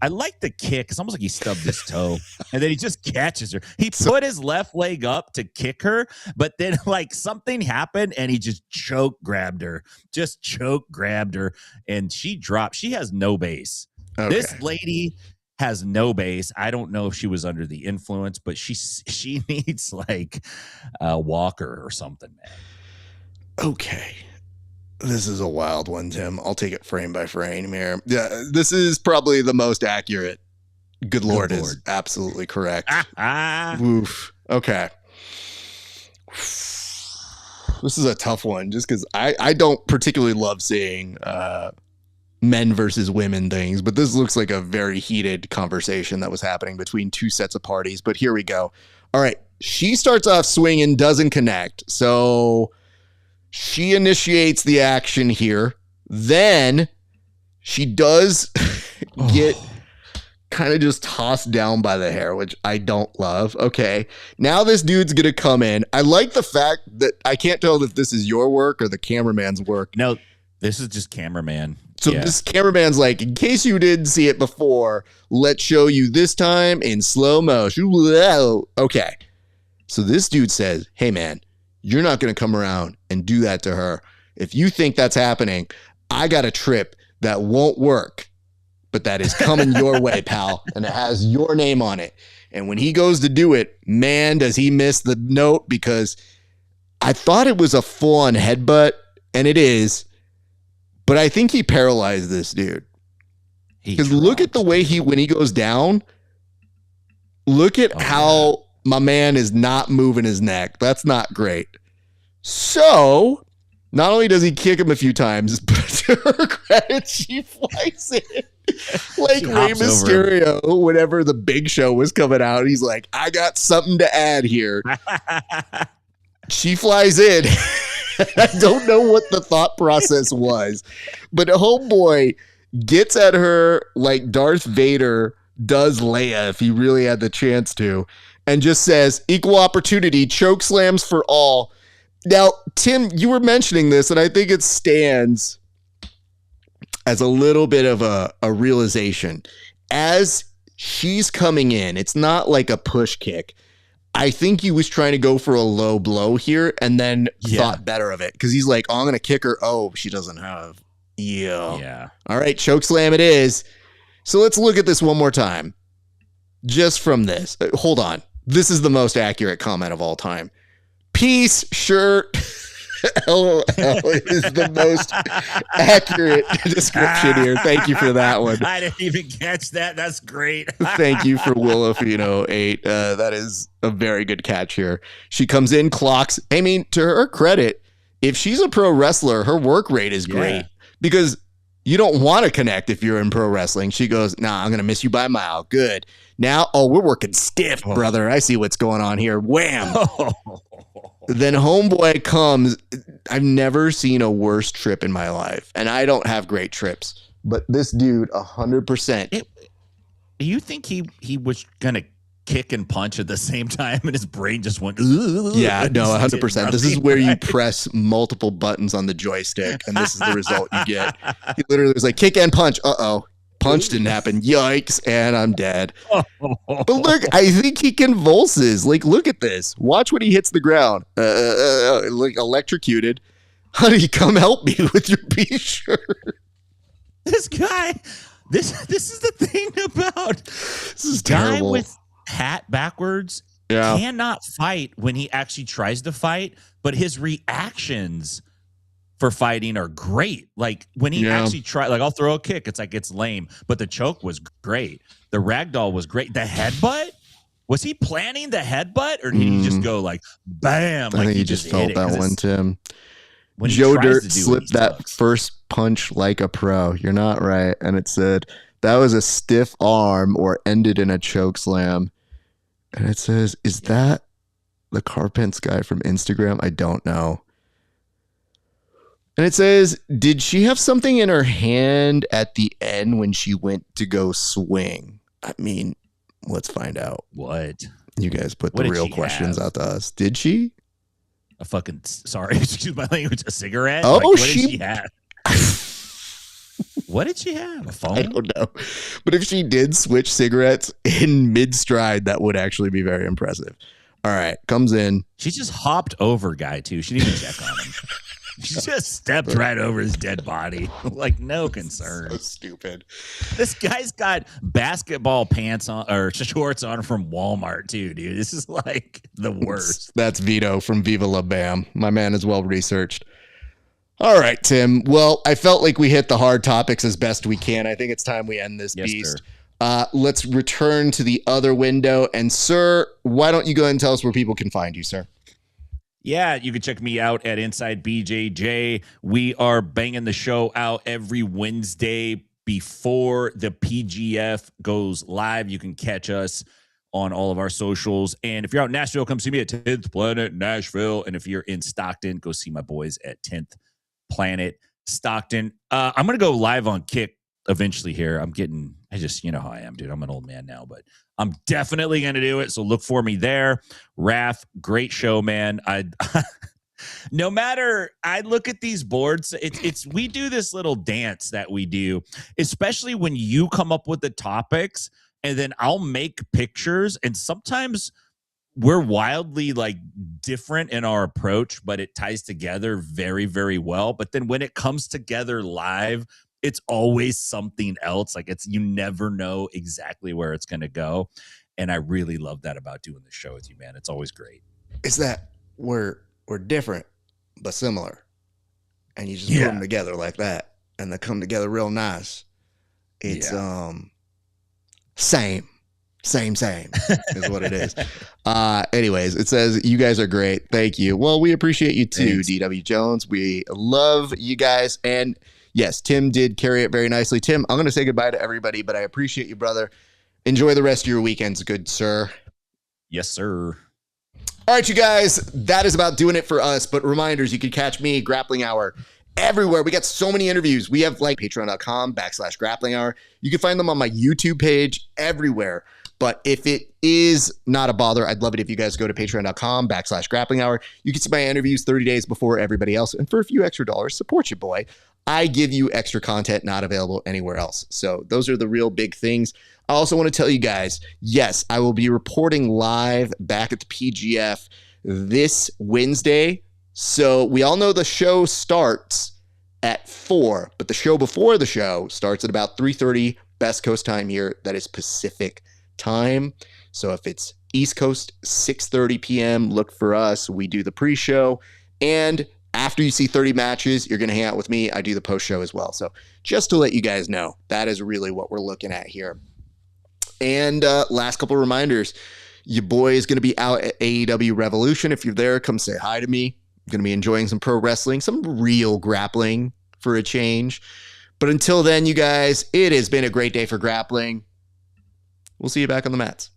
I like the kick. It's almost like he stubbed his toe and then he just catches her. He put his left leg up to kick her, but then like something happened and he just choke grabbed her, and she dropped. She has no base. Okay. This lady has no base. I don't know if she was under the influence, but she needs like a walker or something, man. Okay. This is a wild one, Tim. I'll take it frame by frame here. Yeah, this is probably the most accurate. Good Lord is absolutely correct. Oof. Okay. This is a tough one just because I don't particularly love seeing men versus women things, but this looks like a very heated conversation that was happening between two sets of parties. But here we go. All right. She starts off swinging, doesn't connect. So she initiates the action here. Then she does get kind of just tossed down by the hair, which I don't love. Okay. Now this dude's going to come in. I like the fact that I can't tell if this is your work or the cameraman's work. No, this is just cameraman. So this cameraman's like, in case you didn't see it before, let's show you this time in slow motion. Okay. So this dude says, hey, man, you're not going to come around and do that to her. If you think that's happening, I got a trip that won't work, but that is coming your way, pal. And it has your name on it. And when he goes to do it, man, does he miss the note, because I thought it was a full-on headbutt, and it is. But I think he paralyzed this dude. Because look at the way when he goes down, look at how my man is not moving his neck. That's not great. So not only does he kick him a few times, but to her credit, she flies in. Like Rey Mysterio, whenever the Big Show was coming out, he's like, I got something to add here. She flies in. I don't know what the thought process was, but homeboy gets at her like Darth Vader does Leia if he really had the chance to, and just says, equal opportunity, choke slams for all. Now, Tim, you were mentioning this, and I think it stands as a little bit of a realization. As she's coming in, it's not like a push kick. I think he was trying to go for a low blow here and then thought better of it, because he's like, oh, I'm going to kick her. Oh, she doesn't have. Yeah. All right, choke slam it is. So let's look at this one more time. Just from this. Hold on. This is the most accurate comment of all time. Peace shirt. LOL is the most accurate description here. Thank you for that one. I didn't even catch that. That's great. Thank you for Willofino 8. That is a very good catch here. She comes in, clocks. I mean, to her credit, if she's a pro wrestler, her work rate is great, because you don't want to connect if you're in pro wrestling. She goes, nah, I'm going to miss you by a mile. Good. Now, we're working stiff, brother. I see what's going on here. Wham. Then homeboy comes. I've never seen a worse trip in my life, and I don't have great trips, but this dude 100%. You think he was gonna kick and punch at the same time, and his brain just went? Yeah, no, 100%. This is where you press multiple buttons on the joystick, and this is the result you get. He literally was like, kick and punch. Punch didn't happen. Yikes, and I'm dead. But look, I think he convulses. Like, look at this. Watch when he hits the ground. Like electrocuted. Honey, come help me with your shirt. This guy. This is the thing about this is terrible. Guy with hat backwards cannot fight when he actually tries to fight, but his reactions for fighting are great. Like when he actually tried, like I'll throw a kick, it's like it's lame, but the choke was great. The ragdoll was great. The headbutt, was he planning the headbutt, or did he just go like bam? I like think he he just felt that one, Tim. When Joe Dirt slipped that first punch like a pro. You're not right. And it said that was a stiff arm or ended in a choke slam. And it says, is that the Carpents guy from Instagram? I don't know. And it says, did she have something in her hand at the end when she went to go swing? I mean, let's find out. What? You guys put the real questions out to us. Did she? A fucking, sorry, excuse my language, a cigarette? Oh, like, what did she have? What did she have? A phone? I don't know. But if she did switch cigarettes in mid-stride, that would actually be very impressive. All right, comes in. She just hopped over guy, too. She didn't even check on him. She just stepped right over his dead body. Like, no concern. So stupid. This guy's got basketball pants on, or shorts on from Walmart, too, dude. This is like the worst. That's Vito from Viva La Bam. My man is well researched. All right, Tim. Well, I felt like we hit the hard topics as best we can. I think it's time we end this beast. Let's return to the other window. And, sir, why don't you go ahead and tell us where people can find you, sir? Yeah, you can check me out at Inside BJJ. We are banging the show out every Wednesday before the PGF goes live. You can catch us on all of our socials. And if you're out in Nashville, come see me at 10th Planet Nashville. And if you're in Stockton, go see my boys at 10th Planet Stockton. I'm going to go live on Kick eventually here. You know how I am, dude. I'm an old man now, but I'm definitely going to do it. So look for me there. RAF, great show, man. No matter, I look at these boards, we do this little dance that we do, especially when you come up with the topics and then I'll make pictures, and sometimes we're wildly like different in our approach, but it ties together very, very well. But then when it comes together live, it's always something else. Like you never know exactly where it's going to go. And I really love that about doing the show with you, man. It's always great. It's that we're different, but similar. And you just put them together like that. And they come together real nice. It's, same is what it is. Anyways, it says you guys are great. Thank you. Well, we appreciate you too, Thanks. DW Jones. We love you guys. And yes, Tim did carry it very nicely. Tim, I'm going to say goodbye to everybody, but I appreciate you, brother. Enjoy the rest of your weekends, good sir. Yes, sir. All right, you guys, that is about doing it for us. But reminders, you can catch me, Grappling Hour, everywhere. We got so many interviews. We have like patreon.com/Grappling Hour. You can find them on my YouTube page, everywhere. But if it is not a bother, I'd love it if you guys go to patreon.com/Grappling Hour. You can see my interviews 30 days before everybody else. And for a few extra dollars, support your boy. I give you extra content not available anywhere else. So those are the real big things. I also want to tell you guys, yes, I will be reporting live back at the PGF this Wednesday. So we all know the show starts at 4, but the show before the show starts at about 3:30 Best Coast time here. That is Pacific time. So if it's East Coast, 6:30 p.m., look for us. We do the pre-show. And after you see 30 matches, you're going to hang out with me. I do the post-show as well. So just to let you guys know, that is really what we're looking at here. And last couple reminders, your boy is going to be out at AEW Revolution. If you're there, come say hi to me. I'm going to be enjoying some pro wrestling, some real grappling for a change. But until then, you guys, it has been a great day for grappling. We'll see you back on the mats.